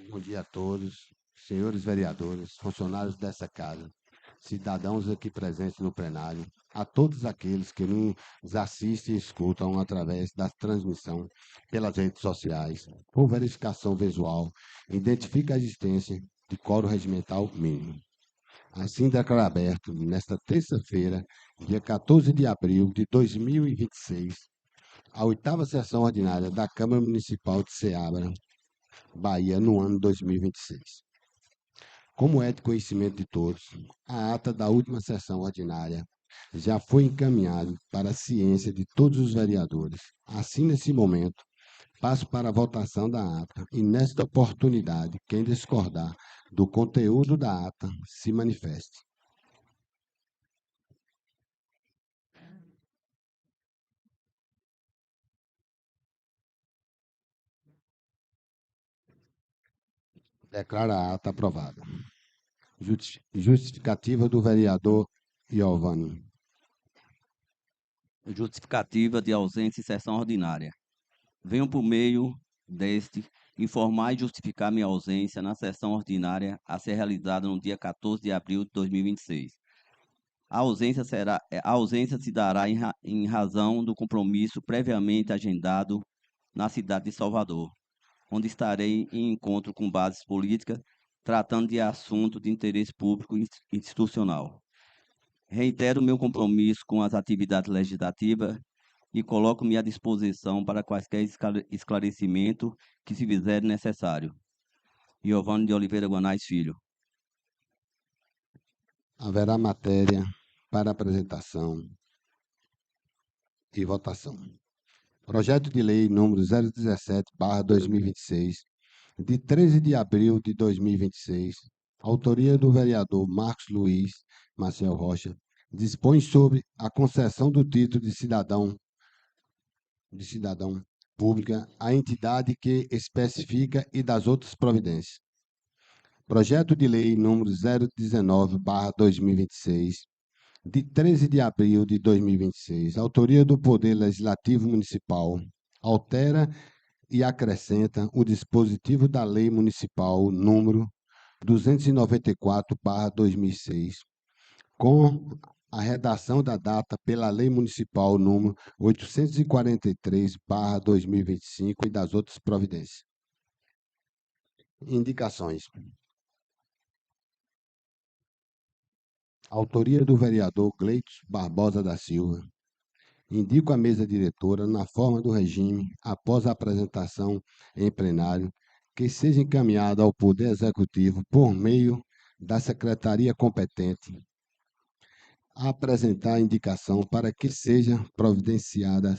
Bom dia a todos, senhores vereadores, funcionários dessa casa, cidadãos aqui presentes no plenário, a todos aqueles que nos assistem e escutam através da transmissão pelas redes sociais, por verificação visual, identifica a existência de quórum regimental mínimo. Assim declaro aberto, nesta terça-feira, dia 14 de abril de 2026, a oitava sessão ordinária da Câmara Municipal de Ceabra, Bahia, no ano 2026. Como é de conhecimento de todos, a ata da última sessão ordinária já foi encaminhada para a ciência de todos os vereadores. Assim, nesse momento, passo para a votação da ata e, nesta oportunidade, quem discordar do conteúdo da ata se manifeste. Declaro a ata aprovada. Justificativa do vereador Giovanni. Justificativa de ausência em sessão ordinária. Venho por meio deste informar e justificar minha ausência na sessão ordinária a ser realizada no dia 14 de abril de 2026. A ausência se dará em razão do compromisso previamente agendado na cidade de Salvador, onde estarei em encontro com bases políticas, tratando de assunto de interesse público institucional. Reitero meu compromisso com as atividades legislativas e coloco-me à disposição para quaisquer esclarecimentos que se fizer necessário. Giovanni de Oliveira Guanais Filho. Haverá matéria para apresentação e votação. Projeto de Lei número 017/2026, de 13 de abril de 2026, autoria do vereador Marcos Luiz Maciel Rocha, dispõe sobre a concessão do título de cidadão pública à entidade que especifica e das outras providências. Projeto de Lei número 019/2026, de 13 de abril de 2026, autoria do Poder Legislativo Municipal, altera e acrescenta o dispositivo da Lei Municipal número 294/2006, com a redação da data pela Lei Municipal número 843/2025 e das outras providências. Indicações. Autoria do vereador Gleitos Barbosa da Silva. Indico a mesa diretora, na forma do regime, após a apresentação em plenário, que seja encaminhada ao Poder Executivo por meio da secretaria competente, a apresentar a indicação para que seja providenciada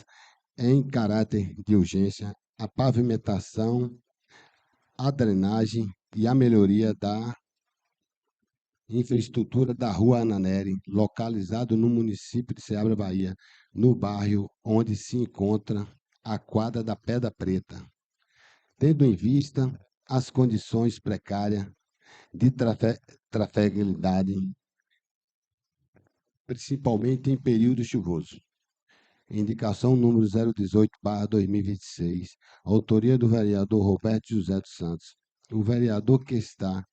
em caráter de urgência a pavimentação, a drenagem e a melhoria da infraestrutura da Rua Ananeri, localizado no município de Ceabra, Bahia, no bairro onde se encontra a quadra da Pedra Preta, tendo em vista as condições precárias de trafegabilidade, principalmente em período chuvoso. Indicação número 018/2026, autoria do vereador Roberto José dos Santos. O vereador que está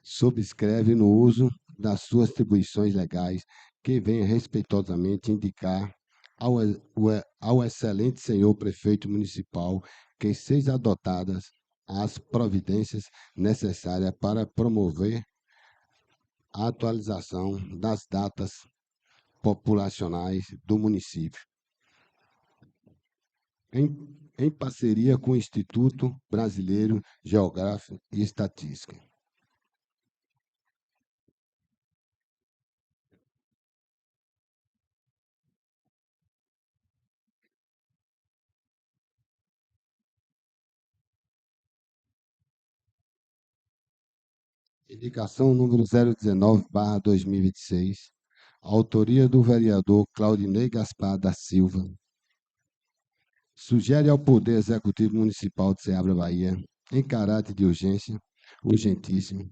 subscreve no uso das suas atribuições legais, que venha respeitosamente indicar ao excelente senhor prefeito municipal que sejam adotadas as providências necessárias para promover a atualização das datas populacionais do município, em parceria com o Instituto Brasileiro Geográfico e Estatística. Indicação número 019/2026. Autoria do vereador Claudinei Gaspar da Silva. Sugere ao Poder Executivo Municipal de Ceabra, Bahia, em caráter de urgência, urgentíssimo,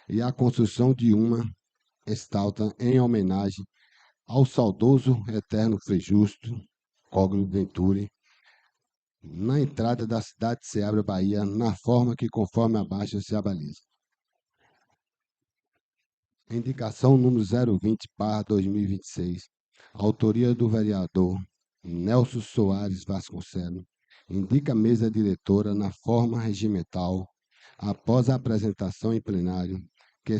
e a construção de uma estátua em homenagem ao saudoso eterno Frei Justo Coglo Venturi, na entrada da cidade de Ceabra, Bahia, na forma que conforme abaixo se abaliza. Indicação número 020/2026. Autoria do vereador Nelson Soares Vasconcelos. Indica a mesa diretora na forma regimental, após a apresentação em plenário, que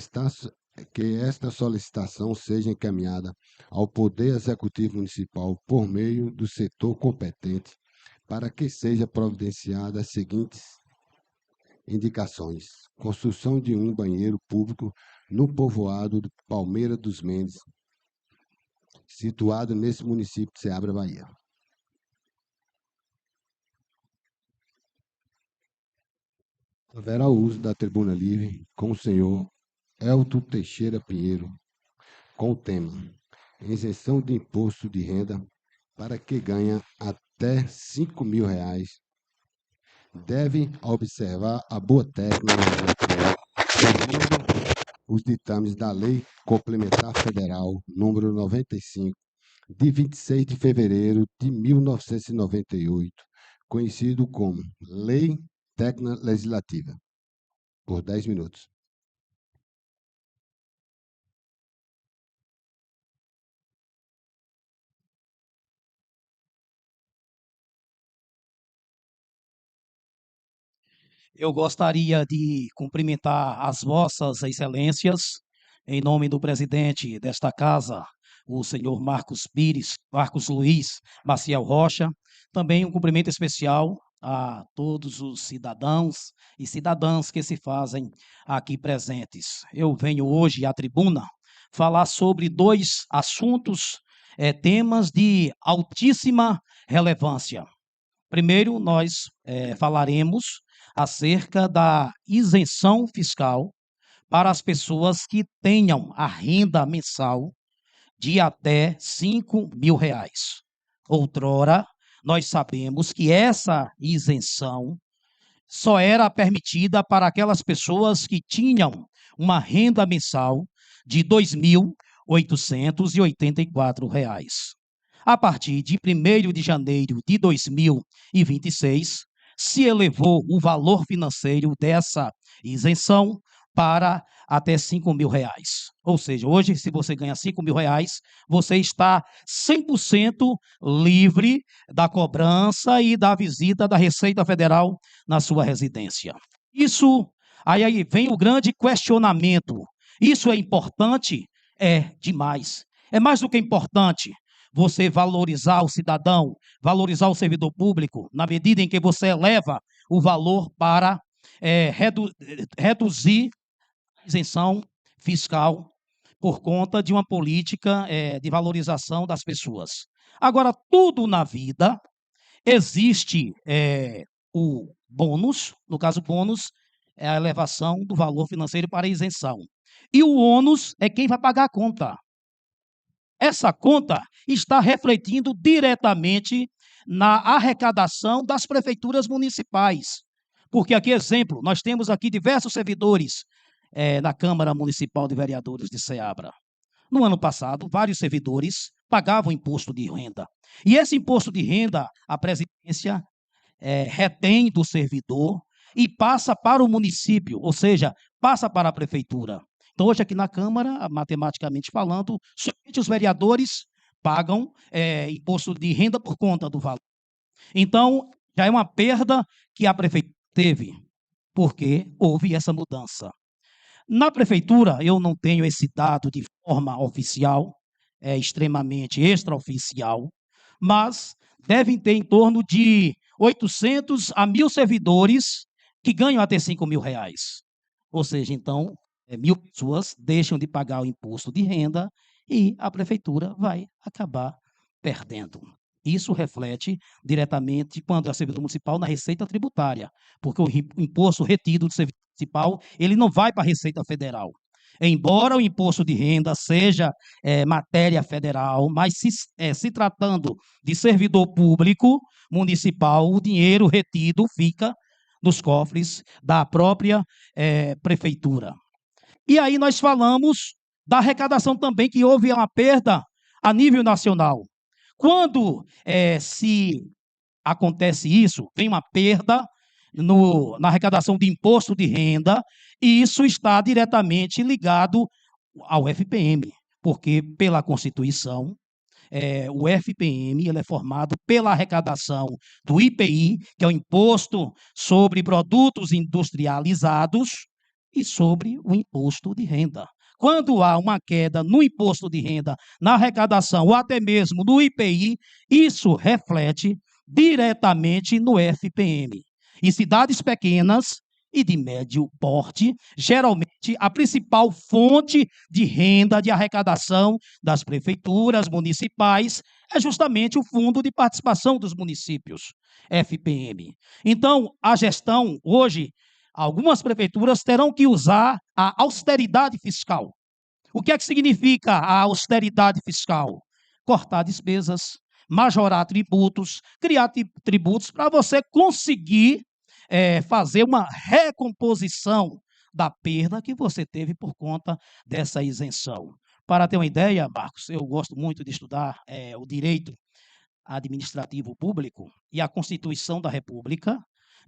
esta solicitação seja encaminhada ao Poder Executivo Municipal por meio do setor competente, para que seja providenciada as seguintes indicações: construção de um banheiro público no povoado de Palmeira dos Mendes, situado nesse município de Ceabra, Bahia. Haverá o uso da tribuna livre com o senhor Elton Teixeira Pinheiro, com o tema isenção de imposto de renda para quem ganha até R$ 5.000. Deve observar a boa técnica os ditames da Lei Complementar Federal número 95, de 26 de fevereiro de 1998, conhecido como Lei Técnica Legislativa. Por 10 minutos. Eu gostaria de cumprimentar as vossas excelências, em nome do presidente desta casa, o senhor Marcos Luiz Maciel Rocha. Também um cumprimento especial a todos os cidadãos e cidadãs que se fazem aqui presentes. Eu venho hoje à tribuna falar sobre dois assuntos, temas de altíssima relevância. Primeiro, nós falaremos acerca da isenção fiscal para as pessoas que tenham a renda mensal de até R$ 5.000. Outrora, nós sabemos que essa isenção só era permitida para aquelas pessoas que tinham uma renda mensal de R$ 2.884. A partir de 1º de janeiro de 2026, se elevou o valor financeiro dessa isenção para até R$ 5.000. Ou seja, hoje, se você ganha R$ 5.000, você está 100% livre da cobrança e da visita da Receita Federal na sua residência. Aí vem o grande questionamento. Isso é importante? É demais. É mais do que importante você valorizar o cidadão, valorizar o servidor público, na medida em que você eleva o valor para reduzir a isenção fiscal por conta de uma política de valorização das pessoas. Agora, tudo na vida existe o bônus, no caso, o bônus é a elevação do valor financeiro para a isenção. E o ônus é quem vai pagar a conta. Essa conta está refletindo diretamente na arrecadação das prefeituras municipais. Porque aqui, exemplo, nós temos aqui diversos servidores na Câmara Municipal de Vereadores de Ceabra. No ano passado, vários servidores pagavam imposto de renda. E esse imposto de renda, a presidência retém do servidor e passa para o município, ou seja, passa para a prefeitura. Então, hoje aqui na Câmara, matematicamente falando, somente os vereadores pagam imposto de renda por conta do valor. Então, já é uma perda que a prefeitura teve, porque houve essa mudança. Na prefeitura, eu não tenho esse dado de forma oficial, é extremamente extraoficial, mas devem ter em torno de 800 a 1.000 servidores que ganham até R$ 5.000. Ou seja, então, 1.000 pessoas deixam de pagar o imposto de renda e a prefeitura vai acabar perdendo. Isso reflete diretamente, quando é servidor municipal, na receita tributária, porque o imposto retido do servidor municipal, ele não vai para a Receita Federal. Embora o imposto de renda seja matéria federal, mas se tratando de servidor público municipal, o dinheiro retido fica nos cofres da própria prefeitura. E aí nós falamos da arrecadação também, que houve uma perda a nível nacional. Quando se acontece isso, vem uma perda na arrecadação de imposto de renda, e isso está diretamente ligado ao FPM, porque pela Constituição, o FPM ele é formado pela arrecadação do IPI, que é o Imposto sobre Produtos Industrializados, e sobre o imposto de renda. Quando há uma queda no imposto de renda, na arrecadação ou até mesmo no IPI, isso reflete diretamente no FPM. Em cidades pequenas e de médio porte, geralmente a principal fonte de renda, de arrecadação das prefeituras municipais é justamente o Fundo de Participação dos Municípios, FPM. Então, a gestão hoje, algumas prefeituras terão que usar a austeridade fiscal. O que é que significa a austeridade fiscal? Cortar despesas, majorar tributos, criar tributos para você conseguir fazer uma recomposição da perda que você teve por conta dessa isenção. Para ter uma ideia, Marcos, eu gosto muito de estudar o direito administrativo público e a Constituição da República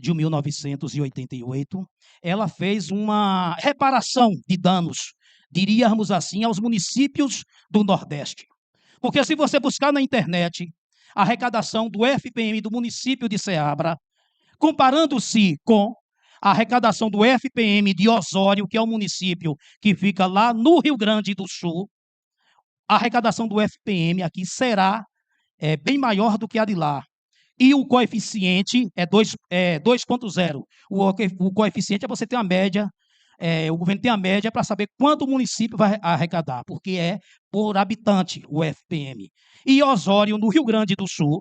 de 1988, ela fez uma reparação de danos, diríamos assim, aos municípios do Nordeste. Porque se você buscar na internet a arrecadação do FPM do município de Ceabra, comparando-se com a arrecadação do FPM de Osório, que é um município que fica lá no Rio Grande do Sul, a arrecadação do FPM aqui será bem maior do que a de lá. E o coeficiente é 2,0. O coeficiente é você ter uma média, o governo tem a média para saber quanto o município vai arrecadar, porque é por habitante o FPM. E Osório, no Rio Grande do Sul,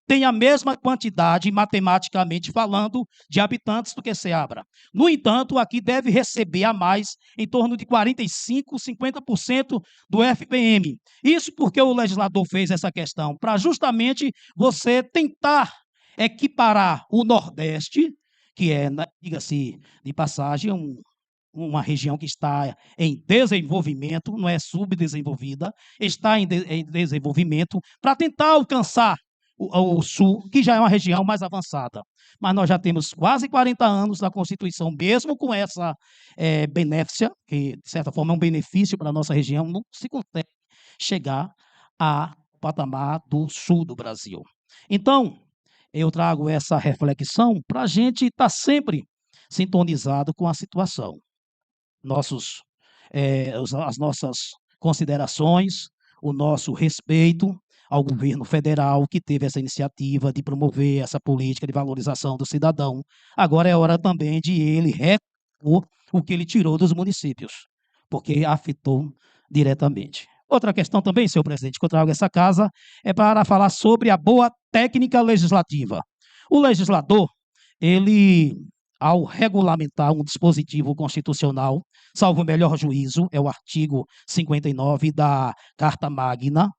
tem a mesma quantidade, matematicamente falando, de habitantes do que Ceabra. No entanto, aqui deve receber a mais, em torno de 45%, 50% do FPM. Isso porque o legislador fez essa questão, para justamente você tentar equiparar o Nordeste, que é, diga-se de passagem, uma região que está em desenvolvimento, não é subdesenvolvida, está em desenvolvimento, para tentar alcançar o Sul, que já é uma região mais avançada. Mas nós já temos quase 40 anos da Constituição, mesmo com essa benéfica, que de certa forma é um benefício para a nossa região, não se consegue chegar ao patamar do Sul do Brasil. Então, eu trago essa reflexão para a gente estar sempre sintonizado com a situação. As nossas considerações, o nosso respeito ao governo federal, que teve essa iniciativa de promover essa política de valorização do cidadão. Agora é hora também de ele repor o que ele tirou dos municípios, porque afetou diretamente. Outra questão também, senhor presidente, que eu trago essa casa, é para falar sobre a boa técnica legislativa. O legislador, ele, ao regulamentar um dispositivo constitucional, salvo o melhor juízo, é o artigo 59 da Carta Magna,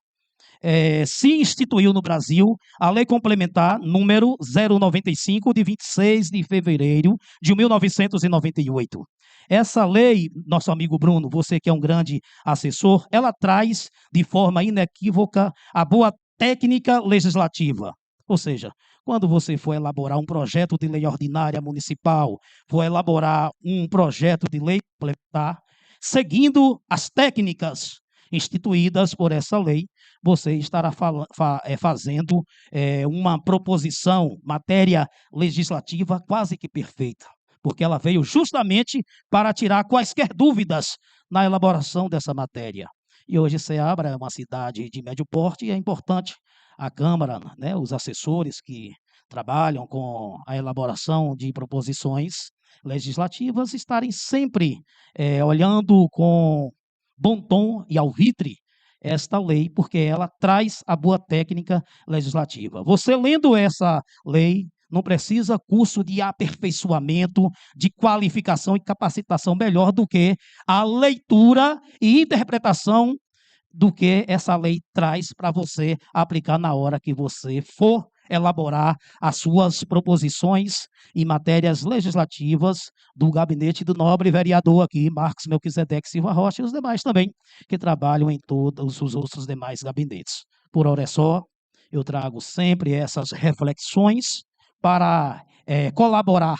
se instituiu no Brasil a Lei Complementar número 095, de 26 de fevereiro de 1998. Essa lei, nosso amigo Bruno, você que é um grande assessor, ela traz de forma inequívoca a boa técnica legislativa. Ou seja, quando você for elaborar um projeto de lei ordinária municipal, for elaborar um projeto de lei complementar, seguindo as técnicas instituídas por essa lei, você estará fazendo uma proposição, matéria legislativa quase que perfeita, porque ela veio justamente para tirar quaisquer dúvidas na elaboração dessa matéria. E hoje Ceabra é uma cidade de médio porte e é importante a Câmara, né, os assessores que trabalham com a elaboração de proposições legislativas estarem sempre olhando com bom tom e alvitre esta lei, porque ela traz a boa técnica legislativa. Você lendo essa lei, não precisa curso de aperfeiçoamento, de qualificação e capacitação melhor do que a leitura e interpretação do que essa lei traz para você aplicar na hora que você for elaborar as suas proposições em matérias legislativas do gabinete do nobre vereador aqui, Marcos Melquisedeque Silva Rocha, e os demais também, que trabalham em todos os outros demais gabinetes. Por hora é só, eu trago sempre essas reflexões para colaborar,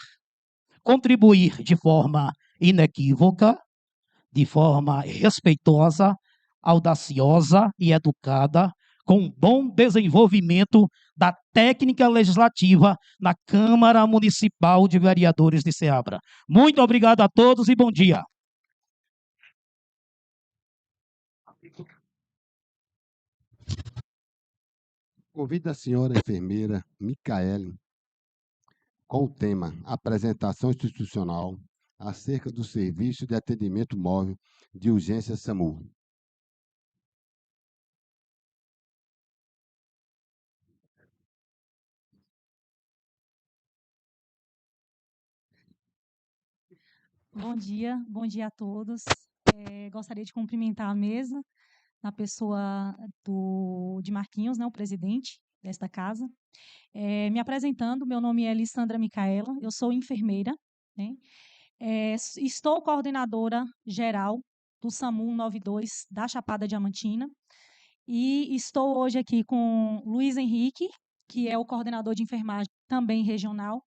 contribuir de forma inequívoca, de forma respeitosa, audaciosa e educada, com bom desenvolvimento da técnica legislativa na Câmara Municipal de Vereadores de Ceabra. Muito obrigado a todos e bom dia. Convido a senhora enfermeira Micaele com o tema Apresentação Institucional acerca do Serviço de Atendimento Móvel de Urgência SAMU. Bom dia a todos. Gostaria de cumprimentar a mesa, na pessoa de Marquinhos, né, o presidente desta casa. Me apresentando, meu nome é Alessandra Micaela, eu sou enfermeira, né? Estou coordenadora geral do SAMU 92 da Chapada Diamantina e estou hoje aqui com Luiz Henrique, que é o coordenador de enfermagem também regional,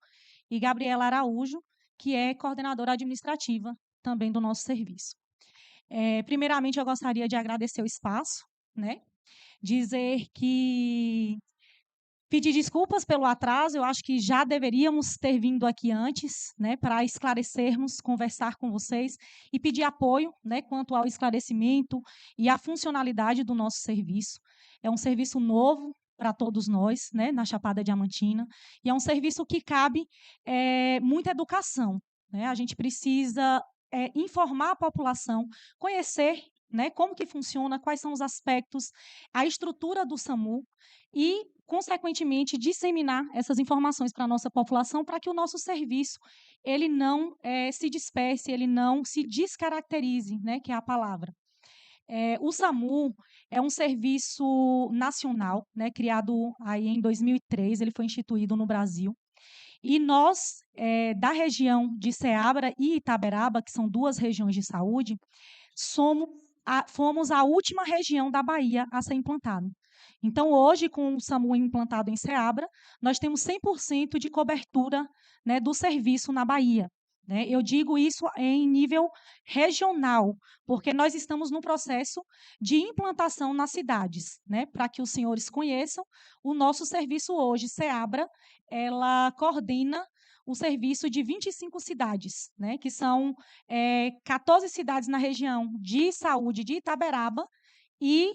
e Gabriela Araújo, que é coordenadora administrativa também do nosso serviço. Primeiramente, eu gostaria de agradecer o espaço, né? Dizer que pedir desculpas pelo atraso, eu acho que já deveríamos ter vindo aqui antes, né, para esclarecermos, conversar com vocês e pedir apoio, né, quanto ao esclarecimento e à funcionalidade do nosso serviço. É um serviço novo para todos nós, né, na Chapada Diamantina, e é um serviço que cabe muita educação, né? A gente precisa informar a população, conhecer, né, como que funciona, quais são os aspectos, a estrutura do SAMU e, consequentemente, disseminar essas informações para a nossa população para que o nosso serviço ele não se disperse, ele não se descaracterize, né, que é a palavra. O SAMU é um serviço nacional, né, criado aí em 2003, ele foi instituído no Brasil. E nós, da região de Ceabra e Itaberaba, que são duas regiões de saúde, fomos a última região da Bahia a ser implantado. Então, hoje, com o SAMU implantado em Ceabra, nós temos 100% de cobertura, né, do serviço na Bahia, né? Eu digo isso em nível regional, porque nós estamos no processo de implantação nas cidades, né? Para que os senhores conheçam, o nosso serviço hoje, Ceabra, ela coordena o serviço de 25 cidades, né, que são 14 cidades na região de saúde de Itaberaba e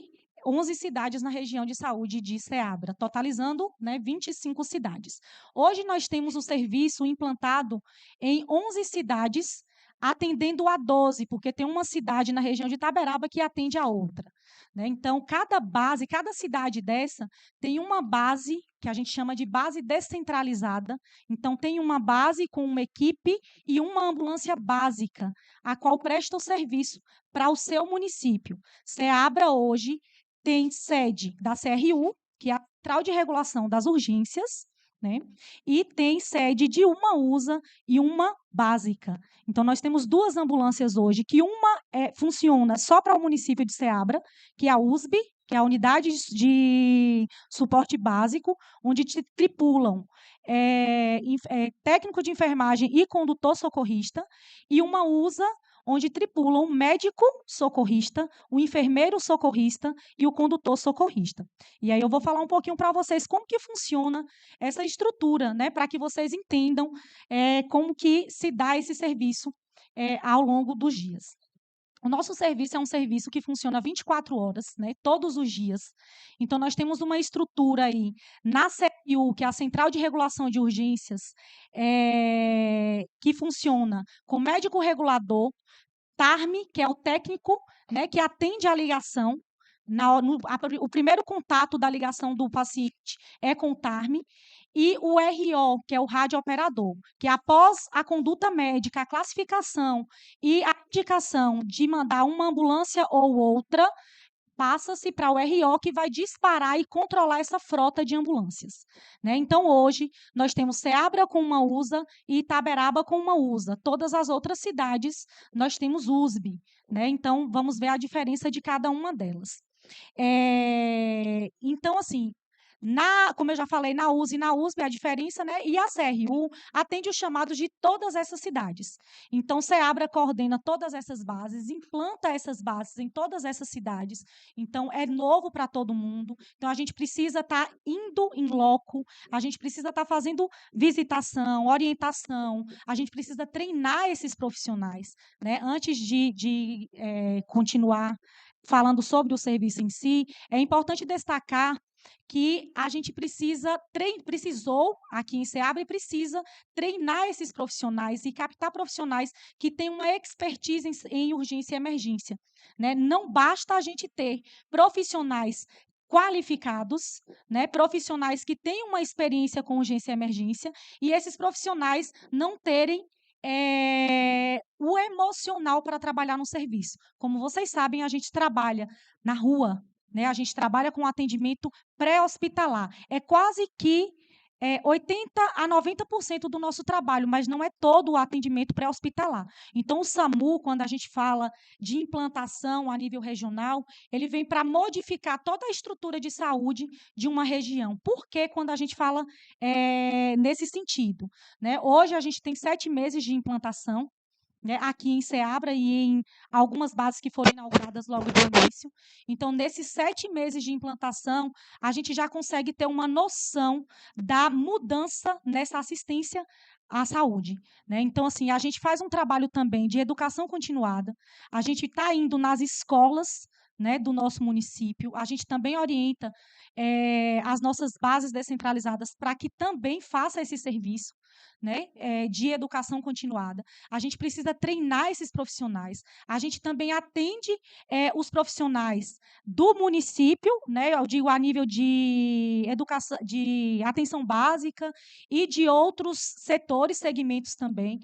11 cidades na região de saúde de Ceabra, totalizando, né, 25 cidades. Hoje nós temos o serviço implantado em 11 cidades, atendendo a 12, porque tem uma cidade na região de Itaberaba que atende a outra, né? Então, cada cidade dessa tem uma base que a gente chama de base descentralizada. Então, tem uma base com uma equipe e uma ambulância básica, a qual presta o serviço para o seu município. Ceabra hoje tem sede da CRU, que é a Central de Regulação das Urgências, né? E tem sede de uma USA e uma básica. Então, nós temos duas ambulâncias hoje, que uma funciona só para o município de Ceabra, que é a USB, que é a Unidade de Suporte Básico, onde tripulam técnico de enfermagem e condutor socorrista, e uma USA, onde tripulam o médico socorrista, o enfermeiro socorrista e o condutor socorrista. E aí eu vou falar um pouquinho para vocês como que funciona essa estrutura, né, para que vocês entendam como que se dá esse serviço ao longo dos dias. O nosso serviço é um serviço que funciona 24 horas, né, todos os dias. Então, nós temos uma estrutura aí na CRU, que é a Central de Regulação de Urgências, que funciona com médico regulador, TARM, que é o técnico, né, que atende a ligação, o primeiro contato da ligação do paciente é com o TARM, e o RO, que é o radiooperador, que após a conduta médica, a classificação e a indicação de mandar uma ambulância ou outra, passa-se para o RO, que vai disparar e controlar essa frota de ambulâncias. Né? Então, hoje, nós temos Ceabra com uma USA e Itaberaba com uma USA. Todas as outras cidades, nós temos USB. Né? Então, vamos ver a diferença de cada uma delas. Então, assim, como eu já falei, na USA e na USB, a diferença, né? E a CRU atende os chamados de todas essas cidades. Então, Ceabra coordena todas essas bases, implanta essas bases em todas essas cidades. Então, é novo para todo mundo. Então, a gente precisa estar indo em loco, a gente precisa estar fazendo visitação, orientação, a gente precisa treinar esses profissionais. Né? Antes de continuar falando sobre o serviço em si, é importante destacar que a gente precisou, aqui em Ceabra, e precisa treinar esses profissionais e captar profissionais que têm uma expertise em urgência e emergência. Né? Não basta a gente ter profissionais qualificados, né? Profissionais que têm uma experiência com urgência e emergência, e esses profissionais não terem o emocional para trabalhar no serviço. Como vocês sabem, a gente trabalha na rua, né? A gente trabalha com atendimento pré-hospitalar. É quase que 80% a 90% do nosso trabalho, mas não é todo o atendimento pré-hospitalar. Então, o SAMU, quando a gente fala de implantação a nível regional, ele vem para modificar toda a estrutura de saúde de uma região. Por que quando a gente fala nesse sentido? Né? Hoje, a gente tem 7 meses de implantação, né, aqui em Ceabra e em algumas bases que foram inauguradas logo no início. Então, nesses 7 meses de implantação, a gente já consegue ter uma noção da mudança nessa assistência à saúde. Né? Então, assim, a gente faz um trabalho também de educação continuada, a gente está indo nas escolas, né, do nosso município, a gente também orienta as nossas bases descentralizadas para que também faça esse serviço, né, de educação continuada. A gente precisa treinar esses profissionais. A gente também atende os profissionais do município, né, eu digo a nível de educação, de atenção básica e de outros setores, segmentos também.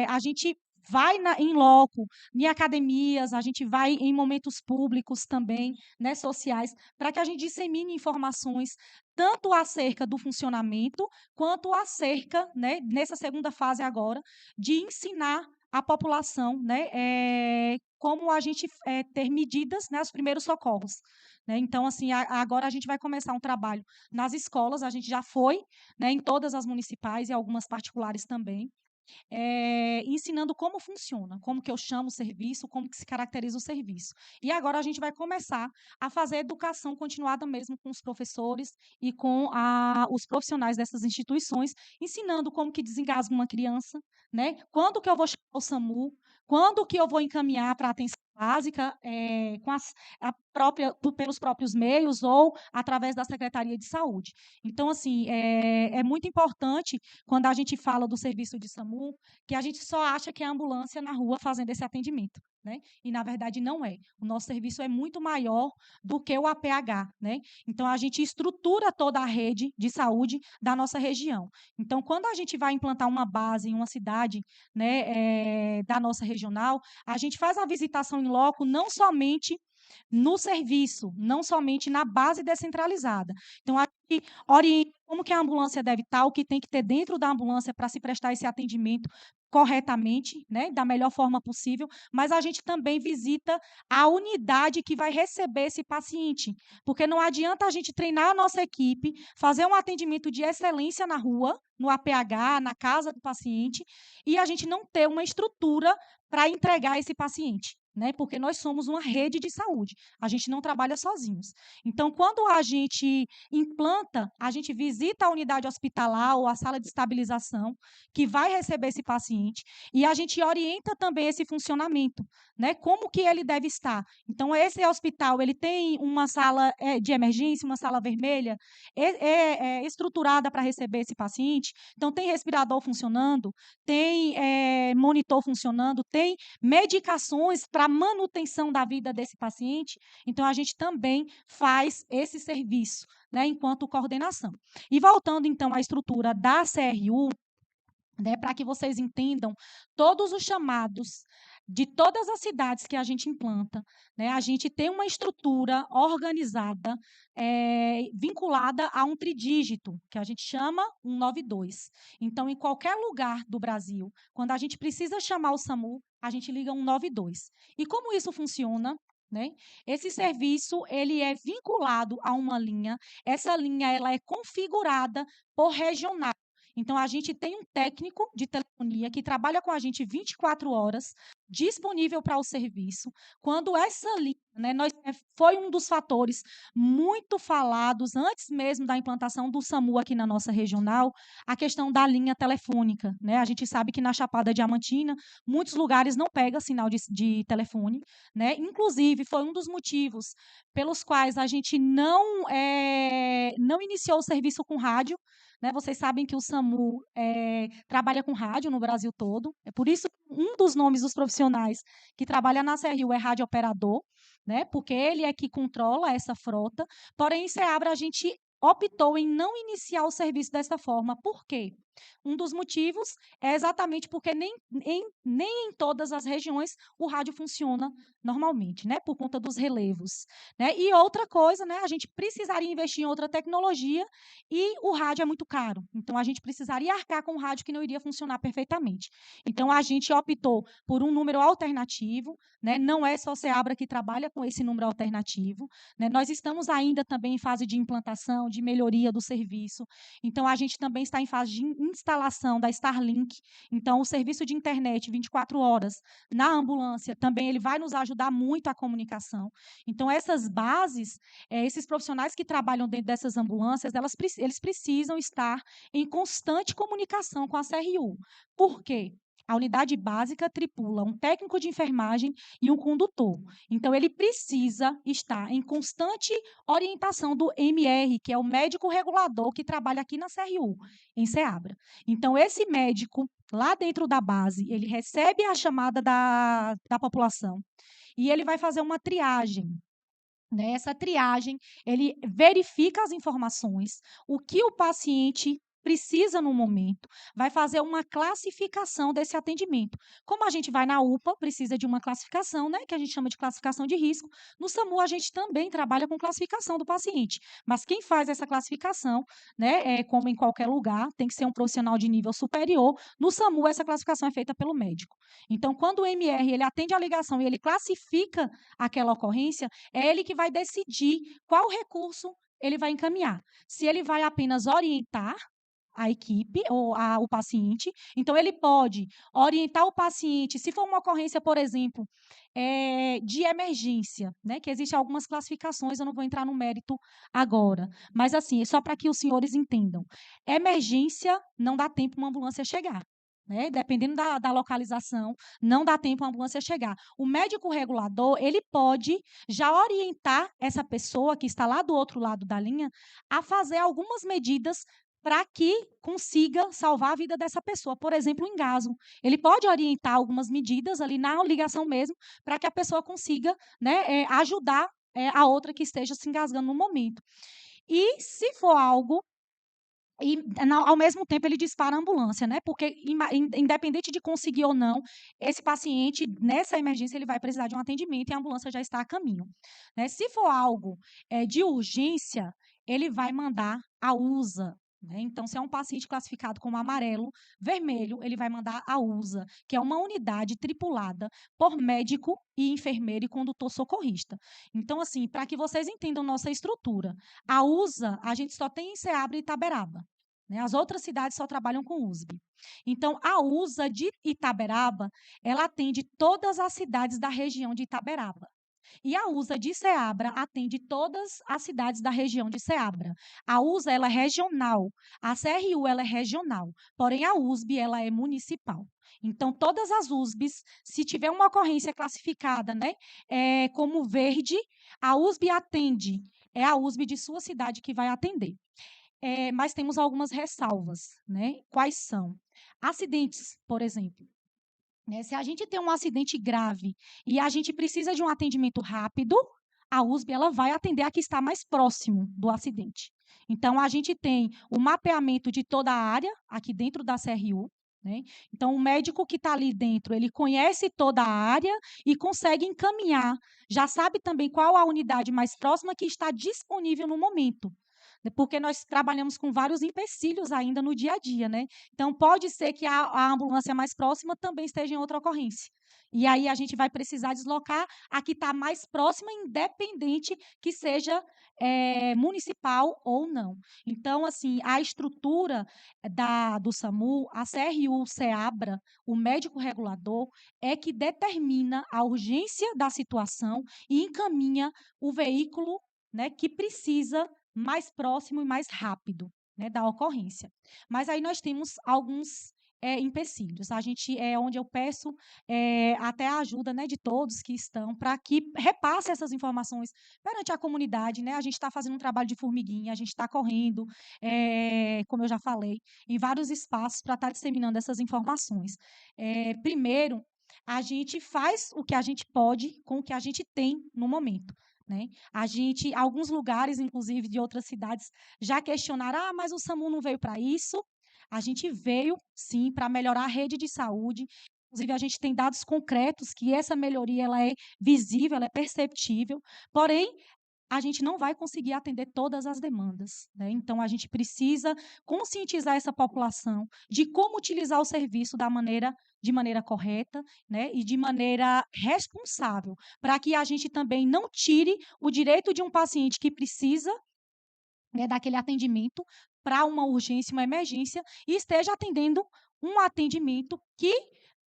A gente vai em loco, em academias, a gente vai em momentos públicos também, né, sociais, para que a gente dissemine informações tanto acerca do funcionamento, quanto acerca, né, nessa segunda fase agora, de ensinar a população, né, como a gente ter medidas, né, os primeiros socorros. Né? Então, assim, agora a gente vai começar um trabalho nas escolas, a gente já foi, né, em todas as municipais e algumas particulares também, ensinando como funciona, como que eu chamo o serviço, como que se caracteriza o serviço. E agora a gente vai começar a fazer educação continuada mesmo com os professores e com os profissionais dessas instituições, ensinando como que desengasga uma criança, né? Quando que eu vou chamar o SAMU, quando que eu vou encaminhar para a atenção básica pelos próprios meios ou através da Secretaria de Saúde. Então, assim, é muito importante, quando a gente fala do serviço de SAMU, que a gente só acha que é a ambulância na rua fazendo esse atendimento. Né? E, na verdade, não é. O nosso serviço é muito maior do que o APH. Né? Então, a gente estrutura toda a rede de saúde da nossa região. Então, quando a gente vai implantar uma base em uma cidade, né, da nossa regional, a gente faz a visitação em loco não somente no serviço, não somente na base descentralizada. Então, a gente orienta como que a ambulância deve estar, o que tem que ter dentro da ambulância para se prestar esse atendimento corretamente, né, da melhor forma possível, mas a gente também visita a unidade que vai receber esse paciente, porque não adianta a gente treinar a nossa equipe, fazer um atendimento de excelência na rua, no APH, na casa do paciente, e a gente não ter uma estrutura para entregar esse paciente. Né? Porque nós somos uma rede de saúde, a gente não trabalha sozinhos. Então, quando a gente implanta, a gente visita a unidade hospitalar ou a sala de estabilização que vai receber esse paciente e a gente orienta também esse funcionamento. né, como que ele deve estar. Então, esse hospital ele tem uma sala de emergência, uma sala vermelha, estruturada para receber esse paciente. Então, tem respirador funcionando, tem monitor funcionando, tem medicações para manutenção da vida desse paciente. Então, a gente também faz esse serviço, né, enquanto coordenação. E voltando, então, à estrutura da CRU, né, para que vocês entendam todos os chamados de todas as cidades que a gente implanta, né, a gente tem uma estrutura organizada, vinculada a um tridígito, que a gente chama 192. Então, em qualquer lugar do Brasil, quando a gente precisa chamar o SAMU, a gente liga 192. E como isso funciona? Né? Esse serviço ele é vinculado a uma linha. Essa linha ela é configurada por regional. Então, a gente tem um técnico de telefonia que trabalha com a gente 24 horas, disponível para o serviço. Quando essa linha, né, foi um dos fatores muito falados, antes mesmo da implantação do SAMU aqui na nossa regional, a questão da linha telefônica. Né? A gente sabe que na Chapada Diamantina, muitos lugares não pega sinal de telefone. Né? Inclusive, foi um dos motivos pelos quais a gente não iniciou o serviço com rádio. Né? Vocês sabem que o SAMU trabalha com rádio no Brasil todo. É por isso que um dos nomes dos profissionais que trabalha na CRU é radiooperador, né? Porque ele é que controla essa frota. Porém, em Ceabra, a gente optou em não iniciar o serviço dessa forma. Por quê? Um dos motivos é exatamente porque nem em todas as regiões o rádio funciona normalmente, né? Por conta dos relevos. Né? E outra coisa, né? A gente precisaria investir em outra tecnologia e o rádio é muito caro. Então, a gente precisaria arcar com um rádio que não iria funcionar perfeitamente. Então, a gente optou por um número alternativo. Né? Não é só Ceabra que trabalha com esse número alternativo. Né? Nós estamos ainda também em fase de implantação, de melhoria do serviço. Então, a gente também está em fase de instalação da Starlink. Então, o serviço de internet 24 horas na ambulância também ele vai nos ajudar muito a comunicação. Então, essas bases, esses profissionais que trabalham dentro dessas ambulâncias, eles precisam estar em constante comunicação com a CRU. Por quê? A unidade básica tripula um técnico de enfermagem e um condutor. Então, ele precisa estar em constante orientação do MR, que é o médico regulador que trabalha aqui na CRU, em Ceabra. Então, esse médico, lá dentro da base, ele recebe a chamada da população e ele vai fazer uma triagem. Nessa triagem, ele verifica as informações, o que o paciente precisa no momento, vai fazer uma classificação desse atendimento. Como a gente vai na UPA, precisa de uma classificação, né, que a gente chama de classificação de risco. No SAMU, a gente também trabalha com classificação do paciente. Mas quem faz essa classificação, né, como em qualquer lugar, tem que ser um profissional de nível superior. No SAMU, essa classificação é feita pelo médico. Então, quando o MR ele atende a ligação e ele classifica aquela ocorrência, é ele que vai decidir qual recurso ele vai encaminhar. Se ele vai apenas orientar a equipe ou o paciente, então ele pode orientar o paciente, se for uma ocorrência, por exemplo, de emergência, né, que existem algumas classificações, eu não vou entrar no mérito agora, mas assim, é só para que os senhores entendam. Emergência, não dá tempo uma ambulância chegar. Né? Dependendo da localização, não dá tempo a ambulância chegar. O médico regulador, ele pode já orientar essa pessoa que está lá do outro lado da linha a fazer algumas medidas para que consiga salvar a vida dessa pessoa. Por exemplo, o engasgo. Ele pode orientar algumas medidas ali na ligação mesmo, para que a pessoa consiga, né, ajudar a outra que esteja se engasgando no momento. E se for algo ao mesmo tempo ele dispara a ambulância, né? Porque independente de conseguir ou não, esse paciente nessa emergência ele vai precisar de um atendimento e a ambulância já está a caminho, né? Se for algo de urgência, ele vai mandar a USA. Né? Então, se é um paciente classificado como amarelo, vermelho, ele vai mandar a USA, que é uma unidade tripulada por médico e enfermeiro e condutor socorrista. Então, assim, para que vocês entendam nossa estrutura, a USA a gente só tem em Ceabra e Itaberaba. Né? As outras cidades só trabalham com USB. Então, a USA de Itaberaba, ela atende todas as cidades da região de Itaberaba. E a USA de Ceabra atende todas as cidades da região de Ceabra. A USA ela é regional, a CRU ela é regional, porém a USB ela é municipal. Então, todas as USBs, se tiver uma ocorrência classificada, né, como verde, a USB atende. É a USB de sua cidade que vai atender. Mas temos algumas ressalvas, né? Quais são? Acidentes, por exemplo. Se a gente tem um acidente grave e a gente precisa de um atendimento rápido, a USB ela vai atender a que está mais próximo do acidente. Então, a gente tem o mapeamento de toda a área aqui dentro da CRU. Né? Então, o médico que está ali dentro, ele conhece toda a área e consegue encaminhar, já sabe também qual a unidade mais próxima que está disponível no momento. Porque nós trabalhamos com vários empecilhos ainda no dia a dia, né? Então, pode ser que a ambulância mais próxima também esteja em outra ocorrência. E aí a gente vai precisar deslocar a que está mais próxima, independente que seja municipal ou não. Então, assim, a estrutura do SAMU, a CRU, CEABRA, o médico regulador, é que determina a urgência da situação e encaminha o veículo, né, que precisa mais próximo e mais rápido, né, da ocorrência. Mas aí nós temos alguns empecilhos. A gente é onde eu peço até a ajuda, né, de todos que estão para que repasse essas informações perante a comunidade, né? A gente está fazendo um trabalho de formiguinha, a gente está correndo, como eu já falei, em vários espaços para estar disseminando essas informações. Primeiro, a gente faz o que a gente pode com o que a gente tem no momento. Né? Alguns lugares, inclusive de outras cidades, já questionaram: mas o SAMU não veio para isso? A gente veio, sim, para melhorar a rede de saúde. Inclusive, a gente tem dados concretos que essa melhoria ela é visível, ela é perceptível, porém, a gente não vai conseguir atender todas as demandas. Né? Então, a gente precisa conscientizar essa população de como utilizar o serviço de maneira correta, né? E de maneira responsável, para que a gente também não tire o direito de um paciente que precisa, né, daquele atendimento para uma urgência, uma emergência, e esteja atendendo um atendimento que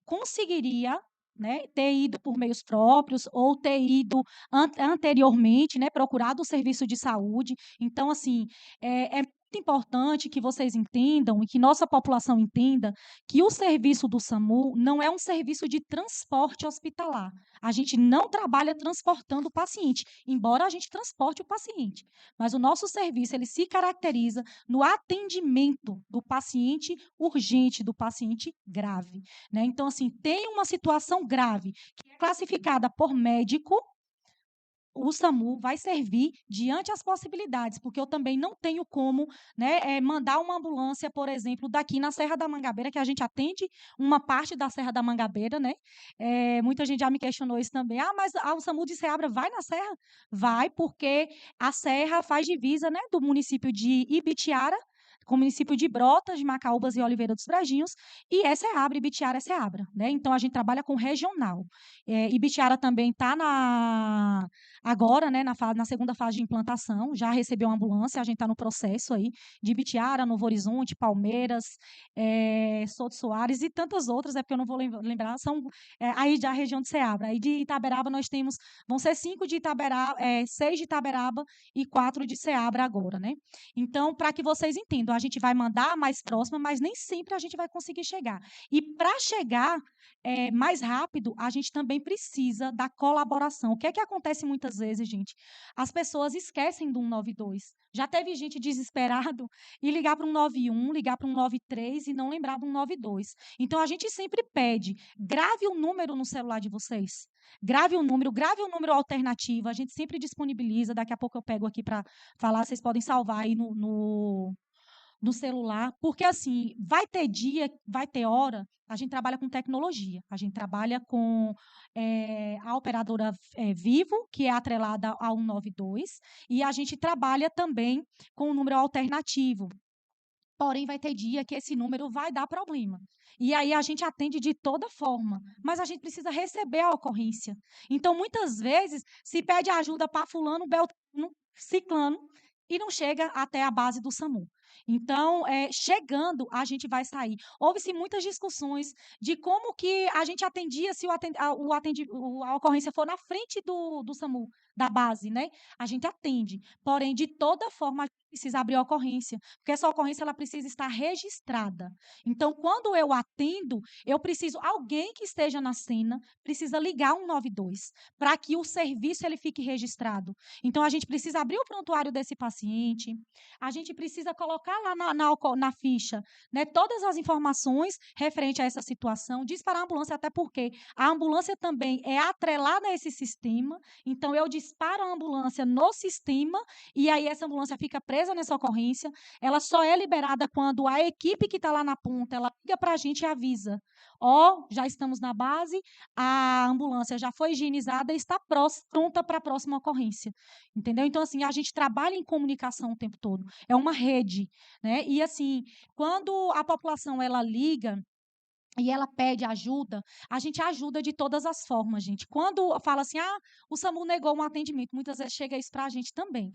conseguiria, né, ter ido por meios próprios ou ter ido anteriormente, né, procurado o serviço de saúde. Então, assim, é muito importante que vocês entendam e que nossa população entenda que o serviço do SAMU não é um serviço de transporte hospitalar. A gente não trabalha transportando o paciente, embora a gente transporte o paciente. Mas o nosso serviço ele se caracteriza no atendimento do paciente urgente, do paciente grave. Né? Então, assim, tem uma situação grave que é classificada por médico, o SAMU vai servir diante as possibilidades, porque eu também não tenho como, né, mandar uma ambulância, por exemplo, daqui na Serra da Mangabeira, que a gente atende uma parte da Serra da Mangabeira, né? Muita gente já me questionou isso também. Mas o SAMU de Ceabra vai na Serra? Vai, porque a Serra faz divisa, né, do município de Ibitiara com o município de Brotas, de Macaúbas e Oliveira dos Brejinhos, e é Ceabra, Ibitiara é Ceabra, né? Então, a gente trabalha com regional. Ibitiara também está agora, né, na segunda fase de implantação, já recebeu uma ambulância, a gente está no processo aí de Ibitiara, Novo Horizonte, Palmeiras, Souto Soares e tantas outras, porque eu não vou lembrar, são aí da região de Ceabra. Aí de Itaberaba nós temos, vão ser 5 de Itaberaba, 6 de Itaberaba e 4 de Ceabra agora, né? Então, para que vocês entendam, a gente vai mandar a mais próxima, mas nem sempre a gente vai conseguir chegar. E para chegar mais rápido, a gente também precisa da colaboração. O que é que acontece muitas vezes, gente? As pessoas esquecem do 192. Já teve gente desesperado e ligar para um 91, ligar para um 93 e não lembrar do 192. Então, a gente sempre pede, grave o número no celular de vocês. Grave o número alternativo, a gente sempre disponibiliza, daqui a pouco eu pego aqui para falar, vocês podem salvar aí no celular, porque assim, vai ter dia, vai ter hora, a gente trabalha com tecnologia, a gente trabalha com a operadora Vivo, que é atrelada ao 192, e a gente trabalha também com o número alternativo. Porém, vai ter dia que esse número vai dar problema. E aí a gente atende de toda forma, mas a gente precisa receber a ocorrência. Então, muitas vezes, se pede ajuda para fulano, beltrano, ciclano, e não chega até a base do SAMU. Então, chegando, a gente vai sair. Houve-se muitas discussões de como que a gente atendia se a ocorrência for na frente do SAMU, da base, né? A gente atende. Porém, de toda forma, a gente precisa abrir a ocorrência, porque essa ocorrência ela precisa estar registrada. Então, quando eu atendo, eu preciso, alguém que esteja na cena, precisa ligar 192, para que o serviço ele fique registrado. Então, a gente precisa abrir o prontuário desse paciente, a gente precisa colocar lá na ficha, né, todas as informações referentes a essa situação, disparar a ambulância, até porque a ambulância também é atrelada a esse sistema, então eu disparo a ambulância no sistema e aí essa ambulância fica presa nessa ocorrência, ela só é liberada quando a equipe que está lá na ponta, ela liga para a gente e avisa, já estamos na base, a ambulância já foi higienizada e está pronta para a próxima ocorrência, entendeu? Então, assim, a gente trabalha em comunicação o tempo todo, é uma rede, né? E, assim, quando a população, ela liga e ela pede ajuda, a gente ajuda de todas as formas, gente. Quando fala assim, o SAMU negou um atendimento, muitas vezes chega isso para a gente também.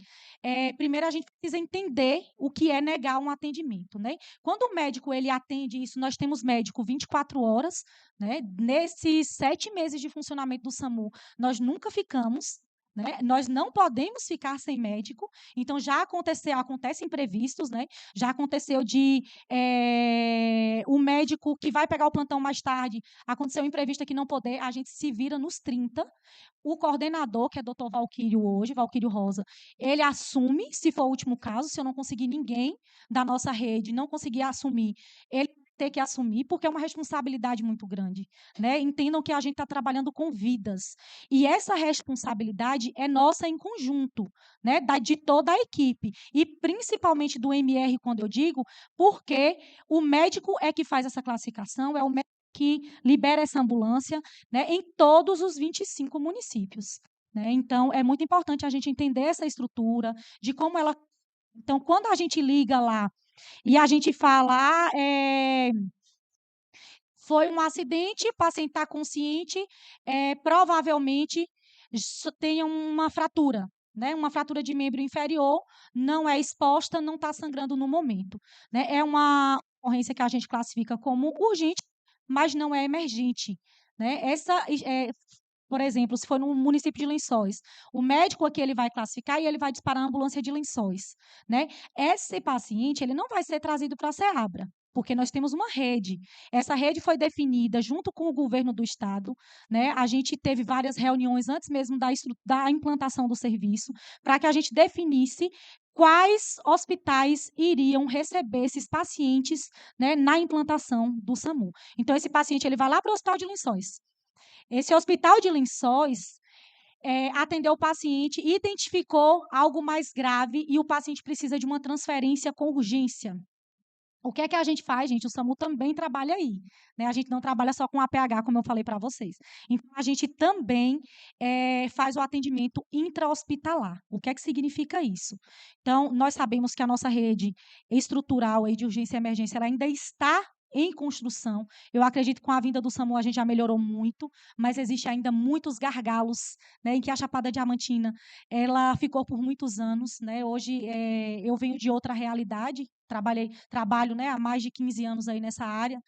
Primeiro, a gente precisa entender o que é negar um atendimento, né? Quando o médico ele atende isso, nós temos médico 24 horas, né? Nesses 7 meses de funcionamento do SAMU, nós nunca ficamos. Né? Nós não podemos ficar sem médico, então já acontecem imprevistos, né? Já aconteceu de o médico que vai pegar o plantão mais tarde, aconteceu um imprevisto aqui não poder, a gente se vira nos 30. O coordenador, que é doutor Valquírio hoje, Valquírio Rosa, ele assume, se for o último caso, se eu não conseguir ninguém da nossa rede, não conseguir assumir, ele ter que assumir, porque é uma responsabilidade muito grande, né? Entendam que a gente está trabalhando com vidas, e essa responsabilidade é nossa em conjunto, né? De toda a equipe, e principalmente do MR, quando eu digo, porque o médico é que faz essa classificação, é o médico que libera essa ambulância, né, em todos os 25 municípios. Né? Então, é muito importante a gente entender essa estrutura, de como ela. Então, quando a gente liga lá e a gente fala, foi um acidente, o paciente está consciente, provavelmente tenha uma fratura, né? Uma fratura de membro inferior, não é exposta, não está sangrando no momento. Né? É uma ocorrência que a gente classifica como urgente, mas não é emergente. Né? Por exemplo, se for no município de Lençóis, o médico aqui ele vai classificar e ele vai disparar a ambulância de Lençóis. Né? Esse paciente ele não vai ser trazido para a Seabra, porque nós temos uma rede. Essa rede foi definida junto com o governo do estado, né? A gente teve várias reuniões antes mesmo da implantação do serviço, para que a gente definisse quais hospitais iriam receber esses pacientes, né, na implantação do SAMU. Então, esse paciente ele vai lá para o Hospital de Lençóis. Esse Hospital de Lençóis atendeu o paciente, identificou algo mais grave e o paciente precisa de uma transferência com urgência. O que é que a gente faz, gente? O SAMU também trabalha aí. Né? A gente não trabalha só com APH, como eu falei para vocês. Então, a gente também faz o atendimento intra-hospitalar. O que é que significa isso? Então, nós sabemos que a nossa rede estrutural aí de urgência e emergência ela ainda está em construção. Eu acredito que com a vinda do SAMU a gente já melhorou muito, mas existe ainda muitos gargalos, né, em que a Chapada Diamantina ela ficou por muitos anos. Né? Hoje eu venho de outra realidade, trabalho, né, há mais de 15 anos aí nessa área,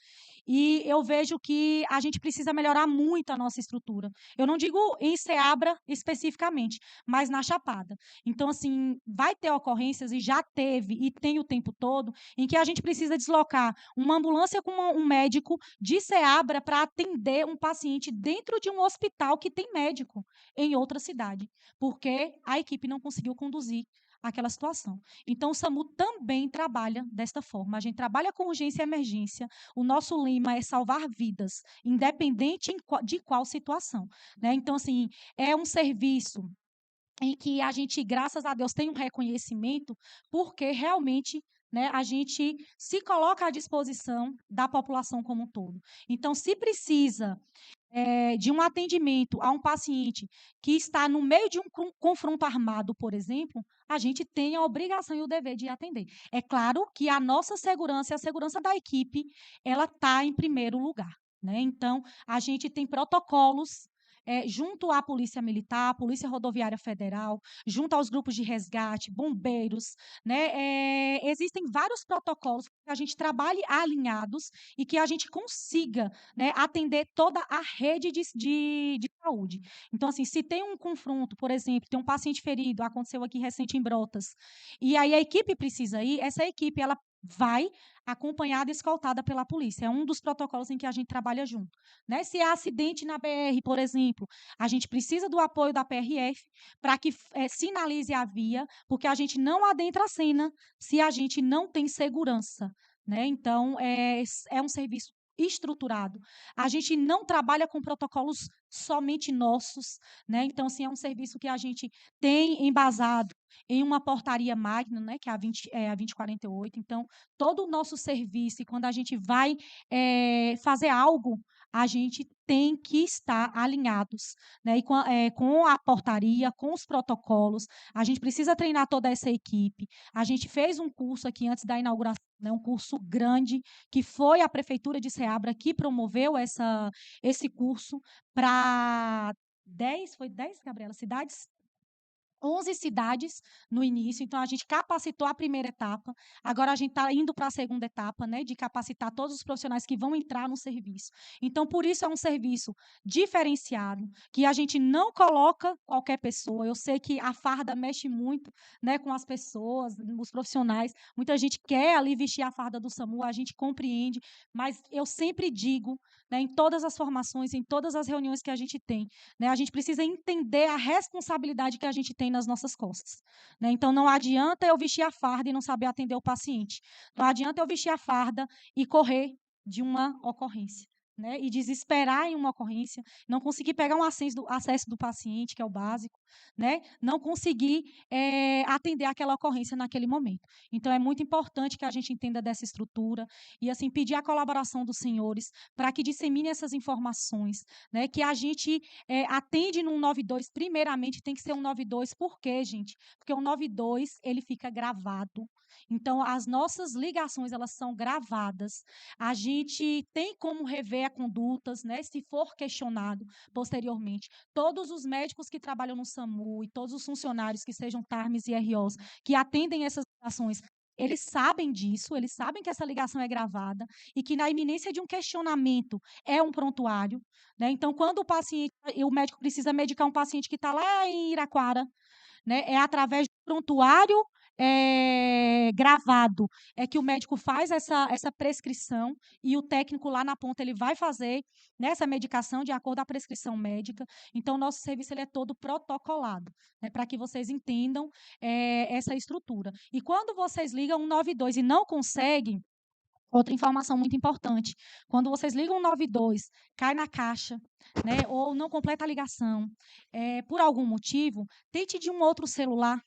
e eu vejo que a gente precisa melhorar muito a nossa estrutura. Eu não digo em Seabra especificamente, mas na Chapada. Então, assim, vai ter ocorrências, e já teve, e tem o tempo todo, em que a gente precisa deslocar uma ambulância com um médico de Seabra para atender um paciente dentro de um hospital que tem médico em outra cidade, porque a equipe não conseguiu conduzir aquela situação. Então, o SAMU também trabalha desta forma. A gente trabalha com urgência e emergência. O nosso lema é salvar vidas, independente de qual situação. Né? Então, assim, é um serviço em que a gente, graças a Deus, tem um reconhecimento, porque realmente, né, a gente se coloca à disposição da população como um todo. Então, se precisa de um atendimento a um paciente que está no meio de um confronto armado, por exemplo, a gente tem a obrigação e o dever de atender. É claro que a nossa segurança e a segurança da equipe, ela está em primeiro lugar. Né? Então, a gente tem protocolos junto à Polícia Militar, à Polícia Rodoviária Federal, junto aos grupos de resgate, bombeiros, né? Existem vários protocolos que a gente trabalhe alinhados e que a gente consiga, né, atender toda a rede de saúde. Então, assim, se tem um confronto, por exemplo, tem um paciente ferido, aconteceu aqui recente em Brotas, e aí a equipe precisa ir, essa equipe ela vai acompanhada e escoltada pela polícia. É um dos protocolos em que a gente trabalha junto. Né? Se há acidente na BR, por exemplo, a gente precisa do apoio da PRF para que sinalize a via, porque a gente não adentra a cena se a gente não tem segurança. Né? Então, é um serviço estruturado. A gente não trabalha com protocolos somente nossos, né? Então, assim, é um serviço que a gente tem embasado em uma portaria magna, né, que é a 2048. Então, todo o nosso serviço, e quando a gente vai fazer algo, a gente tem que estar alinhados, né, e com a portaria, com os protocolos. A gente precisa treinar toda essa equipe. A gente fez um curso aqui antes da inauguração, né, um curso grande, que foi a Prefeitura de Ceabra que promoveu esse curso para 10, foi 10, Gabriela, cidades? 11 cidades no início, então a gente capacitou a primeira etapa, agora a gente está indo para a segunda etapa, né, de capacitar todos os profissionais que vão entrar no serviço. Então, por isso é um serviço diferenciado, que a gente não coloca qualquer pessoa. Eu sei que a farda mexe muito, né, com as pessoas, os profissionais, muita gente quer ali vestir a farda do SAMU, a gente compreende, mas eu sempre digo, né, em todas as formações, em todas as reuniões que a gente tem, né, a gente precisa entender a responsabilidade que a gente tem nas nossas costas. Né? Então, não adianta eu vestir a farda e não saber atender o paciente. Não adianta eu vestir a farda e correr de uma ocorrência. Né, e desesperar em uma ocorrência, não conseguir pegar um acesso do paciente, que é o básico, né, não conseguir atender aquela ocorrência naquele momento. Então, é muito importante que a gente entenda dessa estrutura e, assim, pedir a colaboração dos senhores para que dissemine essas informações, né, que a gente atende no 192, primeiramente, tem que ser um 192, por quê, gente? Porque o 192, ele fica gravado. Então, as nossas ligações, elas são gravadas. A gente tem como rever as condutas, né, se for questionado posteriormente. Todos os médicos que trabalham no SAMU e todos os funcionários que sejam TARMs e ROs que atendem essas ligações, eles sabem disso, eles sabem que essa ligação é gravada e que na iminência de um questionamento é um prontuário. Né? Então, quando o médico precisa medicar um paciente que está lá em Iraquara, né, é através do prontuário gravado, é que o médico faz essa prescrição e o técnico lá na ponta ele vai fazer essa medicação de acordo com a prescrição médica. Então, nosso serviço ele é todo protocolado, né, para que vocês entendam essa estrutura. E quando vocês ligam 192 e não conseguem, outra informação muito importante, quando vocês ligam 192, cai na caixa, né, ou não completa a ligação, por algum motivo, tente de um outro celular,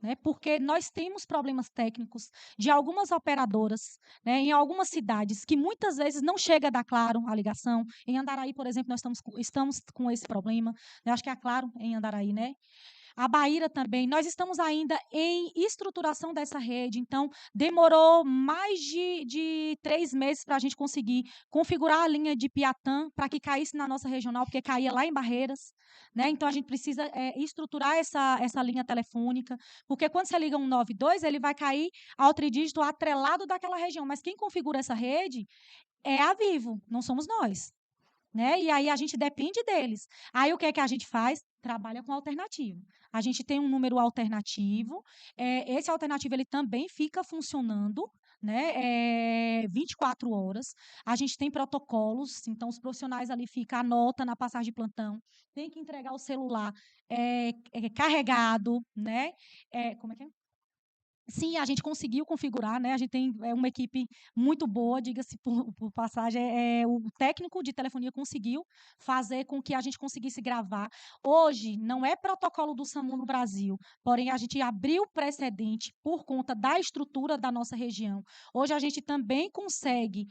né, porque nós temos problemas técnicos de algumas operadoras, né, em algumas cidades, que muitas vezes não chega a dar Claro a ligação. Em Andaraí, por exemplo, nós estamos com esse problema. Eu acho que é a Claro em Andaraí, né? A Bahia também. Nós estamos ainda em estruturação dessa rede, então demorou mais de 3 meses para a gente conseguir configurar a linha de Piatã para que caísse na nossa regional, porque caía lá em Barreiras. Né? Então, a gente precisa estruturar essa linha telefônica, porque quando você liga 192, ele vai cair ao tridígito atrelado daquela região, mas quem configura essa rede é a Vivo, não somos nós. Né? E aí a gente depende deles. Aí o que é que a gente faz? Trabalha com alternativo. A gente tem um número alternativo. Esse alternativo ele também fica funcionando, né? 24 horas. A gente tem protocolos, então os profissionais ali ficam, anota na passagem de plantão, tem que entregar o celular carregado, né? Como é que é? Sim, a gente conseguiu configurar, né? A gente tem uma equipe muito boa, diga-se por passagem. O técnico de telefonia conseguiu fazer com que a gente conseguisse gravar. Hoje, não é protocolo do SAMU no Brasil, porém, a gente abriu precedente por conta da estrutura da nossa região. Hoje, a gente também consegue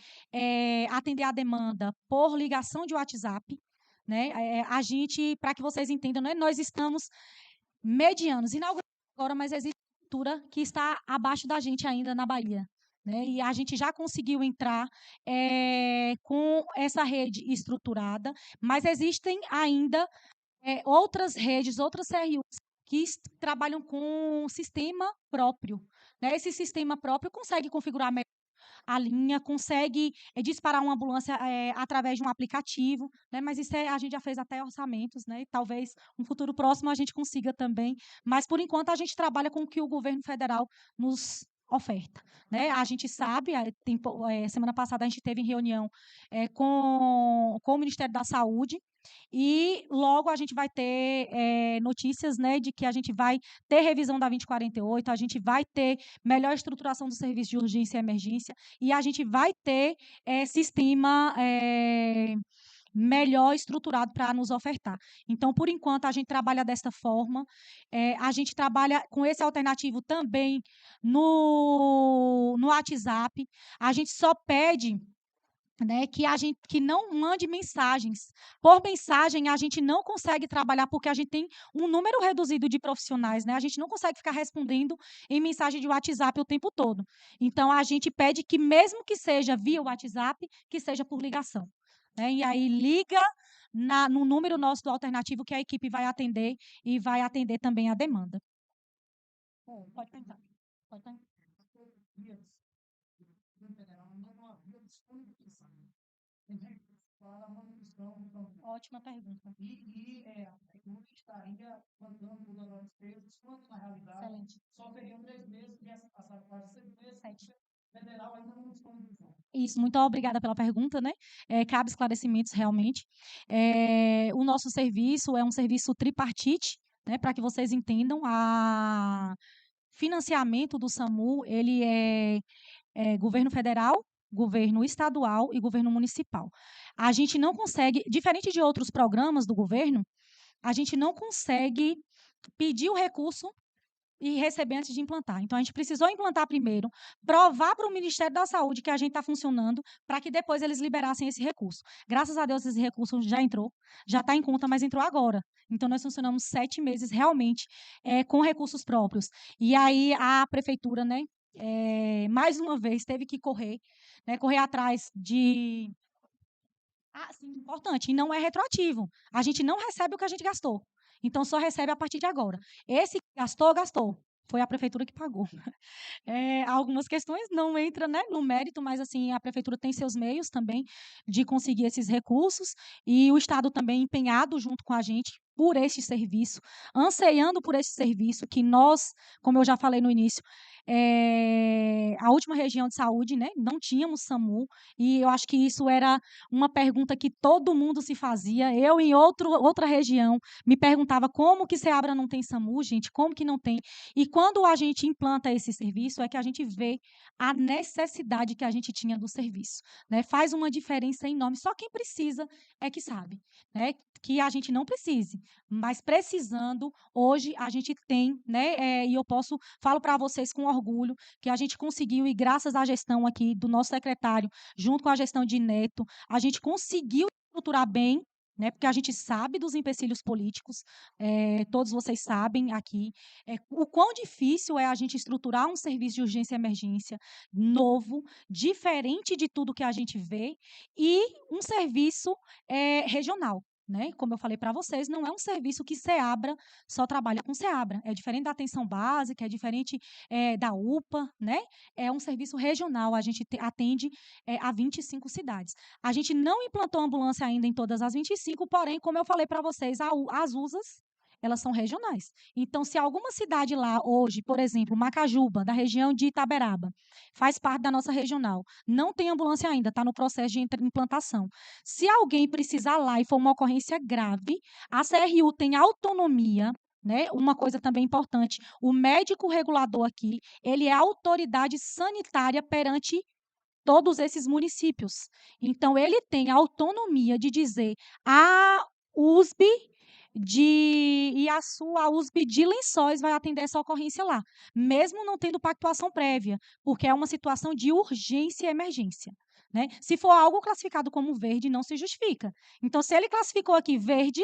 atender a demanda por ligação de WhatsApp. Né? A gente, para que vocês entendam, né? Nós estamos medianos, inaugurando agora, mas existe que está abaixo da gente ainda na Bahia. né? E a gente já conseguiu entrar com essa rede estruturada, mas existem ainda outras redes, outras CRUs que trabalham com um sistema próprio, né? Esse sistema próprio consegue configurar melhor a linha, consegue disparar uma ambulância através de um aplicativo, né? Mas isso a gente já fez até orçamentos, né? E talvez no futuro próximo a gente consiga também. Mas, por enquanto, a gente trabalha com o que o governo federal nos oferta, né? A gente sabe, semana passada a gente teve reunião com o Ministério da Saúde, e logo a gente vai ter notícias, né, de que a gente vai ter revisão da 2048, a gente vai ter melhor estruturação do serviço de urgência e emergência, e a gente vai ter sistema melhor estruturado para nos ofertar. Então, por enquanto, a gente trabalha desta forma. A gente trabalha com esse alternativo também no WhatsApp. A gente só pede, né, que não mande mensagens. Por mensagem, a gente não consegue trabalhar porque a gente tem um número reduzido de profissionais, né? A gente não consegue ficar respondendo em mensagem de WhatsApp o tempo todo. Então, a gente pede que, mesmo que seja via WhatsApp, que seja por ligação, né? E aí liga no número nosso do alternativo que a equipe vai atender e vai atender também a demanda. Pode tentar. Pode tentar. Ótima pergunta. Como estaria mandando os honorários presos, quanto na realidade? Excelente. Só teriam 3 meses, e essa passaram quase 6 meses. 7. Federal ainda não disponibilizou. Isso, muito obrigada pela pergunta, né? Cabe esclarecimentos realmente. O nosso serviço é um serviço tripartite, né? Para que vocês entendam, o financiamento do SAMU, ele é governo federal, governo estadual e governo municipal. A gente não consegue, diferente de outros programas do governo, a gente não consegue pedir o recurso e receber antes de implantar. Então, a gente precisou implantar primeiro, provar para o Ministério da Saúde que a gente está funcionando, para que depois eles liberassem esse recurso. Graças a Deus, esse recurso já entrou, já está em conta, mas entrou agora. Então, nós funcionamos 7 meses realmente com recursos próprios. E aí, a prefeitura, né, mais uma vez, teve que correr, né, correr atrás de... sim, importante, e não é retroativo. A gente não recebe o que a gente gastou. Então, só recebe a partir de agora. Esse gastou, gastou. Foi a prefeitura que pagou. Algumas questões não entram, né, no mérito, mas assim, a prefeitura tem seus meios também de conseguir esses recursos, e o Estado também empenhado junto com a gente por esse serviço, anseiando por esse serviço que nós, como eu já falei no início, a última região de saúde, né, não tínhamos SAMU, e eu acho que isso era uma pergunta que todo mundo se fazia. Eu, em outra região, me perguntava como que Ceabra não tem SAMU, gente, como que não tem? E quando a gente implanta esse serviço, é que a gente vê a necessidade que a gente tinha do serviço, né? Faz uma diferença enorme. Só quem precisa é que sabe, né? Que a gente não precise, mas precisando, hoje a gente tem, né? E eu falo para vocês com orgulho que a gente conseguiu, e graças à gestão aqui do nosso secretário, junto com a gestão de Neto, a gente conseguiu estruturar bem, né, porque a gente sabe dos empecilhos políticos, todos vocês sabem aqui, o quão difícil é a gente estruturar um serviço de urgência e emergência novo, diferente de tudo que a gente vê, e um serviço regional. Né? Como eu falei para vocês, não é um serviço que Ceabra só trabalha com Ceabra. É diferente da atenção básica, é diferente da UPA, né? É um serviço regional. A gente atende a 25 cidades. A gente não implantou ambulância ainda em todas as 25, porém, como eu falei para vocês, as USAs, elas são regionais. Então, se alguma cidade lá hoje, por exemplo, Macajuba, da região de Itaberaba, faz parte da nossa regional, não tem ambulância ainda, está no processo de implantação. Se alguém precisar lá e for uma ocorrência grave, a CRU tem autonomia, né? Uma coisa também importante, o médico regulador aqui, ele é a autoridade sanitária perante todos esses municípios. Então, ele tem a autonomia de dizer a USB e a sua USB de Lençóis vai atender essa ocorrência lá, mesmo não tendo pactuação prévia, porque é uma situação de urgência e emergência. Né? Se for algo classificado como verde, não se justifica. Então, se ele classificou aqui verde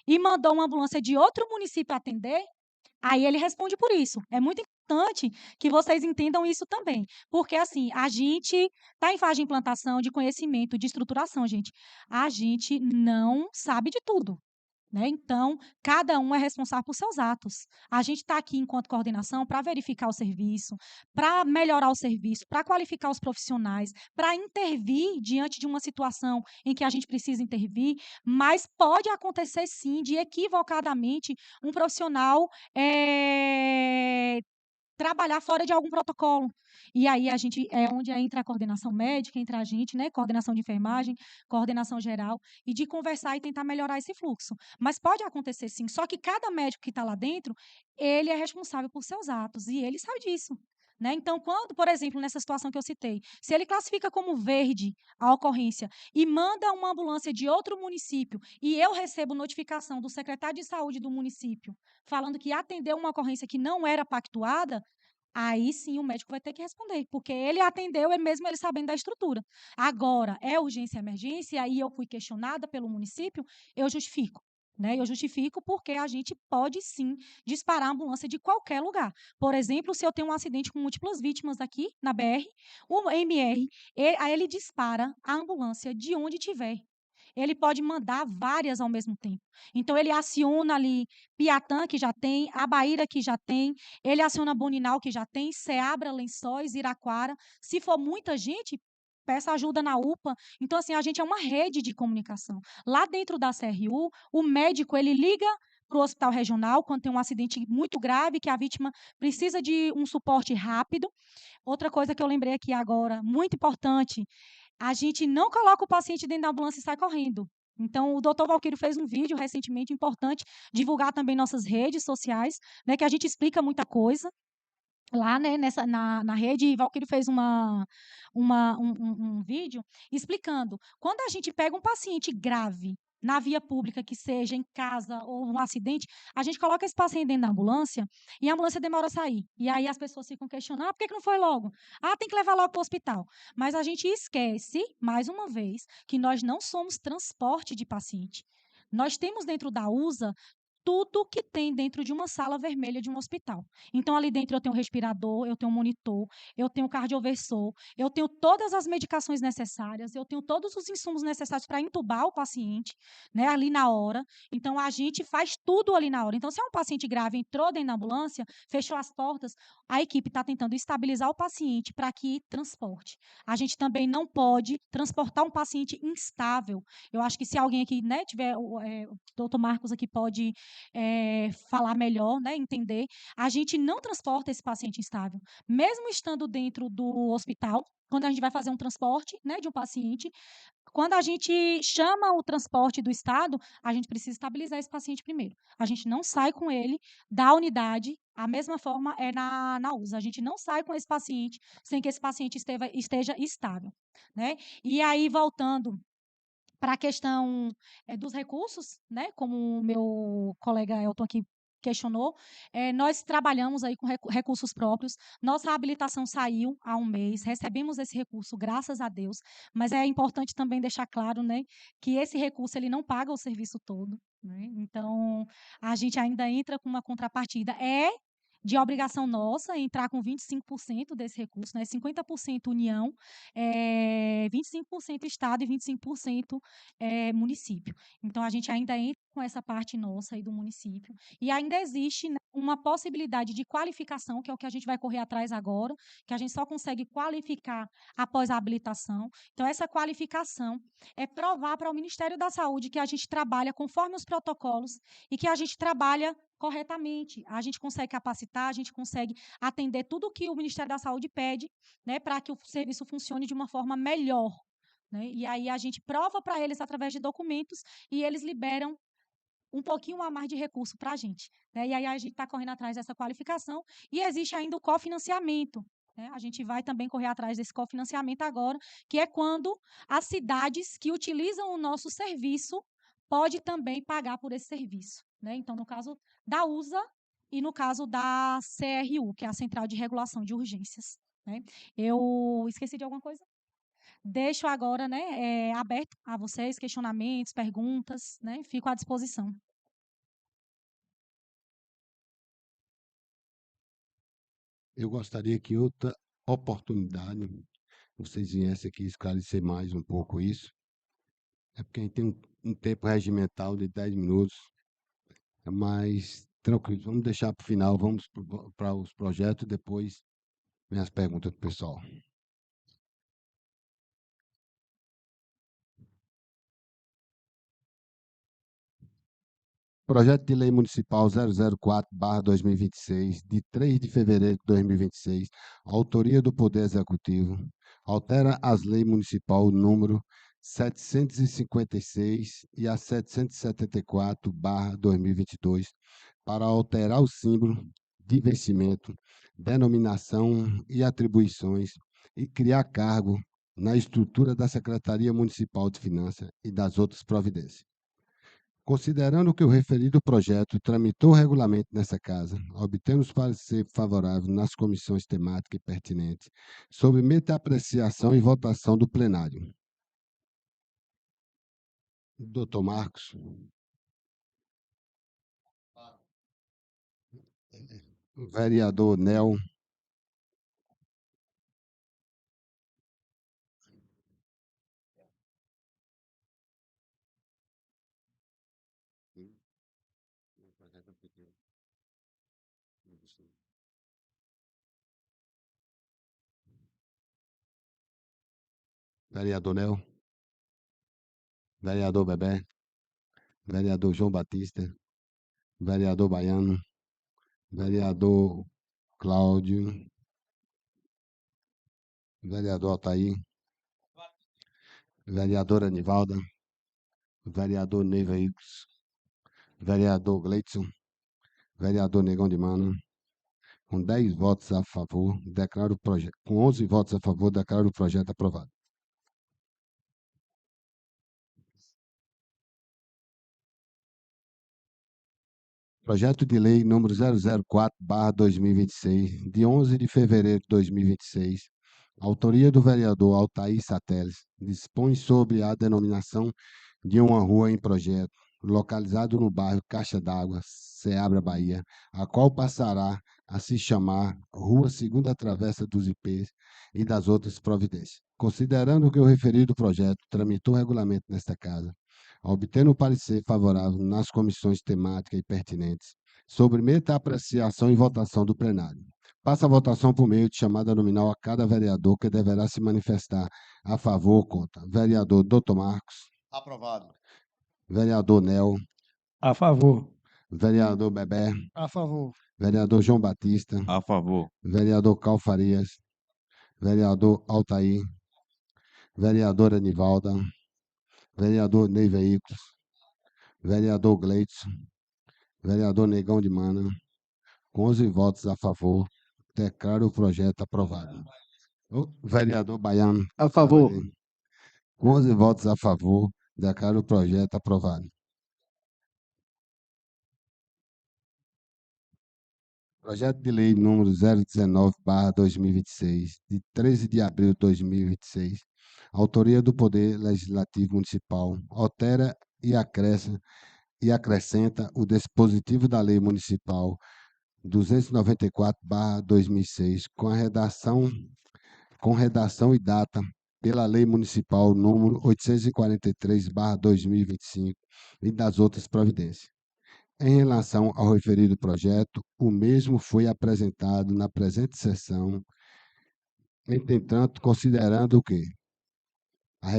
e mandou uma ambulância de outro município atender, Aí ele responde por isso. É muito importante que vocês entendam isso também, porque assim, a gente está em fase de implantação, de conhecimento, de estruturação, gente. A gente não sabe de tudo. Né? Então, cada um é responsável por seus atos. A gente está aqui, enquanto coordenação, para verificar o serviço, para melhorar o serviço, para qualificar os profissionais, para intervir diante de uma situação em que a gente precisa intervir, mas pode acontecer, sim, de equivocadamente um profissional trabalhar fora de algum protocolo. E aí a gente é onde entra a coordenação médica, entra a gente, né, coordenação de enfermagem, coordenação geral, e de conversar e tentar melhorar esse fluxo. Mas pode acontecer sim, só que cada médico que está lá dentro, ele é responsável por seus atos, e ele sabe disso. Né? Então, quando, por exemplo, nessa situação que eu citei, se ele classifica como verde a ocorrência e manda uma ambulância de outro município e eu recebo notificação do secretário de saúde do município falando que atendeu uma ocorrência que não era pactuada, aí sim o médico vai ter que responder, porque ele atendeu, mesmo ele sabendo da estrutura. Agora, é urgência e emergência, aí eu fui questionada pelo município, eu justifico. Né? Eu justifico porque a gente pode sim disparar a ambulância de qualquer lugar. Por exemplo, se eu tenho um acidente com múltiplas vítimas aqui na BR, o MR, aí ele dispara a ambulância de onde tiver. Ele pode mandar várias ao mesmo tempo. Então, ele aciona ali Piatã, que já tem, Abaíra, que já tem, ele aciona Boninal, que já tem, Ceabra, Lençóis, Iraquara. Se for muita gente, peça ajuda na UPA. Então, assim, a gente é uma rede de comunicação. Lá dentro da CRU, o médico, ele liga para o hospital regional quando tem um acidente muito grave, que a vítima precisa de um suporte rápido. Outra coisa que eu lembrei aqui agora, muito importante, a gente não coloca o paciente dentro da ambulância e sai correndo. Então, o doutor Valquírio fez um vídeo recentemente importante, divulgar também nossas redes sociais, né, que a gente explica muita coisa lá, né, na rede. E Valquírio fez um vídeo explicando. Quando a gente pega um paciente grave na via pública, que seja em casa ou um acidente, a gente coloca esse paciente dentro da ambulância e a ambulância demora a sair. E aí as pessoas ficam questionando, por que não foi logo? Ah, tem que levar logo para o hospital. Mas a gente esquece, mais uma vez, que nós não somos transporte de paciente. Nós temos dentro da USA tudo que tem dentro de uma sala vermelha de um hospital. Então, ali dentro eu tenho respirador, eu tenho monitor, eu tenho cardioversor, eu tenho todas as medicações necessárias, eu tenho todos os insumos necessários para entubar o paciente, né, ali na hora. Então, a gente faz tudo ali na hora. Então, se é um paciente grave, entrou dentro da ambulância, fechou as portas, a equipe está tentando estabilizar o paciente para que transporte. A gente também não pode transportar um paciente instável. Eu acho que se alguém aqui, né, tiver, o doutor Marcos aqui pode falar melhor, né, entender, a gente não transporta esse paciente instável. Mesmo estando dentro do hospital, quando a gente vai fazer um transporte, né, de um paciente, quando a gente chama o transporte do Estado, a gente precisa estabilizar esse paciente primeiro. A gente não sai com ele da unidade, a mesma forma é na USA. A gente não sai com esse paciente sem que esse paciente esteja estável. Né? E aí, voltando para a questão dos recursos, né, como o meu colega Elton aqui questionou, nós trabalhamos aí com recursos próprios. Nossa habilitação saiu há um mês, recebemos esse recurso, graças a Deus, mas é importante também deixar claro, né, que esse recurso ele não paga o serviço todo. Né? Então, a gente ainda entra com uma contrapartida. É de obrigação nossa entrar com 25% desse recurso, né? 50% União, 25% Estado e 25% município. Então, a gente ainda entra com essa parte nossa aí do município. E ainda existe, né, uma possibilidade de qualificação, que é o que a gente vai correr atrás agora, que a gente só consegue qualificar após a habilitação. Então, essa qualificação é provar para o Ministério da Saúde que a gente trabalha conforme os protocolos e que a gente trabalha corretamente. A gente consegue capacitar, a gente consegue atender tudo o que o Ministério da Saúde pede, né, para que o serviço funcione de uma forma melhor. Né? E aí a gente prova para eles através de documentos e eles liberam um pouquinho a mais de recurso para a gente. Né? E aí a gente está correndo atrás dessa qualificação e existe ainda o cofinanciamento. Né? A gente vai também correr atrás desse cofinanciamento agora, que é quando as cidades que utilizam o nosso serviço pode também pagar por esse serviço. Né? Então, no caso da USA e no caso da CRU, que é a Central de Regulação de Urgências. Né? Eu esqueci de alguma coisa? Deixo agora, né, aberto a vocês questionamentos, perguntas, né? Fico à disposição. Eu gostaria que outra oportunidade vocês viessem aqui esclarecer mais um pouco isso. É porque a gente tem um tempo regimental de 10 minutos, mas tranquilo, vamos deixar para o final, vamos para os projetos, depois vem as perguntas do pessoal. Projeto de Lei Municipal 004/2026, de 3 de fevereiro de 2026, autoria do Poder Executivo, altera as leis municipal número 756 e a 774/2022, para alterar o símbolo de vencimento, denominação e atribuições e criar cargo na estrutura da Secretaria Municipal de Finanças e das outras providências. Considerando que o referido projeto tramitou regularmente nessa Casa, obtemos parecer favorável nas comissões temáticas e pertinentes, submete à apreciação e votação do plenário. Doutor Marcos. Vereador Nel. Vereador Nel. Vereador Bebé. Vereador João Batista. Vereador Baiano. Vereador Cláudio. Vereador Altair. Vereadora Anivalda. Vereador Neiva Hicks. Vereador Gleidson. Vereador Negão de Mana. Com 10 votos a favor, declaro o projeto. Com 11 votos a favor, declaro o projeto aprovado. Projeto de Lei número 004/2026, de 11 de fevereiro de 2026, autoria do vereador Altair Sateles, dispõe sobre a denominação de uma rua em projeto, localizado no bairro Caixa d'Água, Ceabra, Bahia, a qual passará a se chamar Rua Segunda Travessa dos IPs e das outras providências. Considerando que o referido projeto tramitou regularmente nesta Casa, obtendo o parecer favorável nas comissões temáticas e pertinentes, submeta a apreciação e votação do plenário. Passa a votação por meio de chamada nominal a cada vereador, que deverá se manifestar a favor ou contra. Vereador Dr. Marcos. Aprovado. Vereador Nel. A favor. Vereador Bebé. A favor. Vereador João Batista. A favor. Vereador Cal Farias. Vereador Altair. Vereadora Anivalda. Vereador Ney Veículos. Vereador Gleidson. Vereador Negão de Mana. Com 11 votos a favor, declaro o projeto aprovado. O vereador Baiano. A favor. Com 11 votos a favor, declaro o projeto aprovado. Projeto de Lei número 019/2026, de 13 de abril de 2026, autoria do Poder Legislativo Municipal, altera e acrescenta o dispositivo da Lei Municipal 294/2006, com redação e data pela Lei Municipal número 843/2025 e das outras providências. Em relação ao referido projeto, o mesmo foi apresentado na presente sessão, entretanto, considerando o que a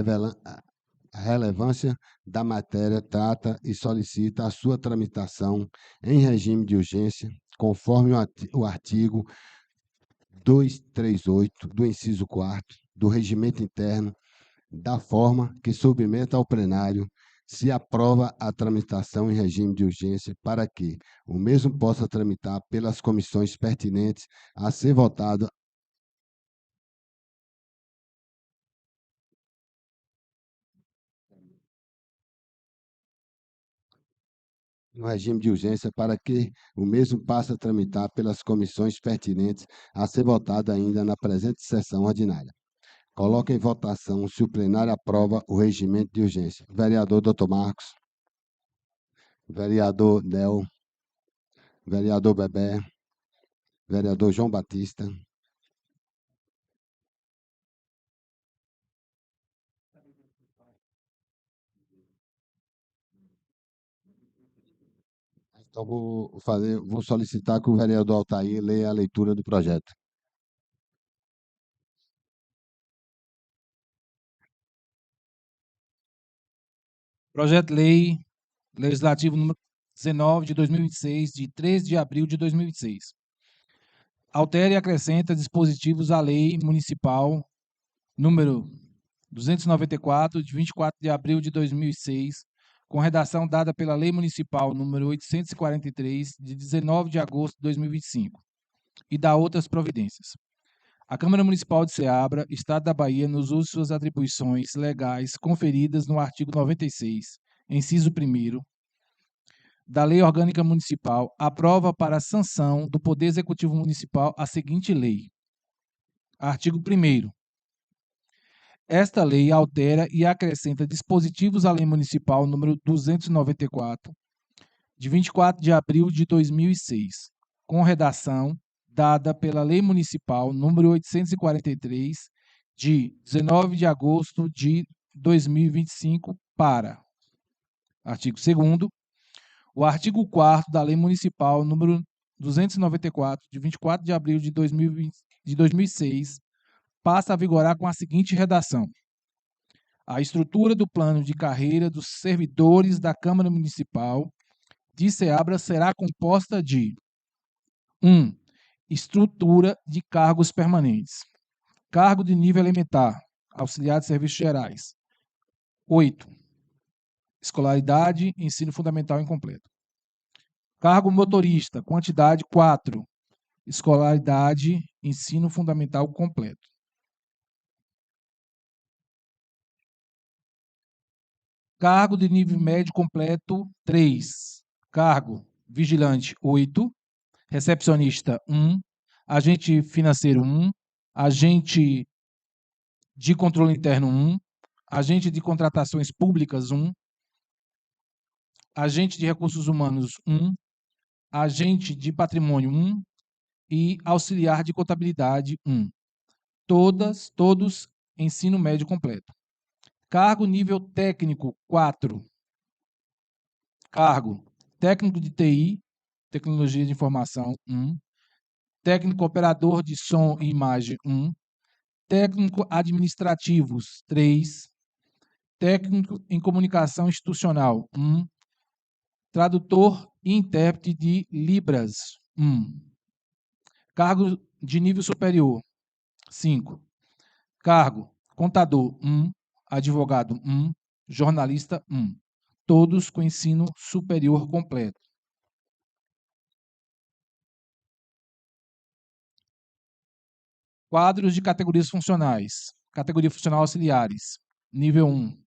relevância da matéria trata e solicita a sua tramitação em regime de urgência, conforme o artigo 238 do inciso 4º do Regimento Interno, da forma que submeta ao plenário, se aprova a tramitação em regime de urgência, para que o mesmo possa tramitar pelas comissões pertinentes a ser votado no regime de urgência, para que o mesmo passe a tramitar pelas comissões pertinentes a ser votado ainda na presente sessão ordinária. Coloca em votação se o plenário aprova o regimento de urgência. Vereador Dr. Marcos. Vereador Nel. Vereador Bebé. vereador João Batista, então vou solicitar que o vereador Altair leia a leitura do projeto. Projeto de Lei Legislativo número 19 de 2026, de 13 de abril de 2026. Altera e acrescenta dispositivos à Lei Municipal número 294, de 24 de abril de 2006, com redação dada pela Lei Municipal número 843, de 19 de agosto de 2025, e dá outras providências. A Câmara Municipal de Ceabra, Estado da Bahia, nos usa suas atribuições legais conferidas no artigo 96, inciso 1º, da Lei Orgânica Municipal, aprova para a sanção do Poder Executivo Municipal a seguinte lei. Artigo 1º. Esta lei altera e acrescenta dispositivos à Lei Municipal número 294, de 24 de abril de 2006, com redação dada pela Lei Municipal número 843, de 19 de agosto de 2025, para. Artigo 2º. O artigo 4º da Lei Municipal número 294, de 24 de abril de 2006, passa a vigorar com a seguinte redação. A estrutura do plano de carreira dos servidores da Câmara Municipal de Ceabra será composta de 1. Estrutura de cargos permanentes. Cargo de nível elementar, auxiliar de serviços gerais. 8. Escolaridade, ensino fundamental incompleto. Cargo motorista, quantidade 4. Escolaridade, ensino fundamental completo. Cargo de nível médio completo 3. Cargo vigilante 8. Recepcionista 1. Agente financeiro 1. Agente de controle interno 1. Agente de contratações públicas 1. Agente de recursos humanos 1. Agente de patrimônio 1. E auxiliar de contabilidade 1. Todos ensino médio completo. Cargo nível técnico 4. Cargo técnico de TI, tecnologia de informação 1. Técnico operador de som e imagem 1. Técnico administrativos 3. Técnico em comunicação institucional 1. Tradutor e intérprete de Libras 1. Cargo de nível superior 5. Cargo contador 1. Advogado 1, jornalista 1, todos com ensino superior completo. Quadros de categorias funcionais. Categoria funcional auxiliares. Nível 1,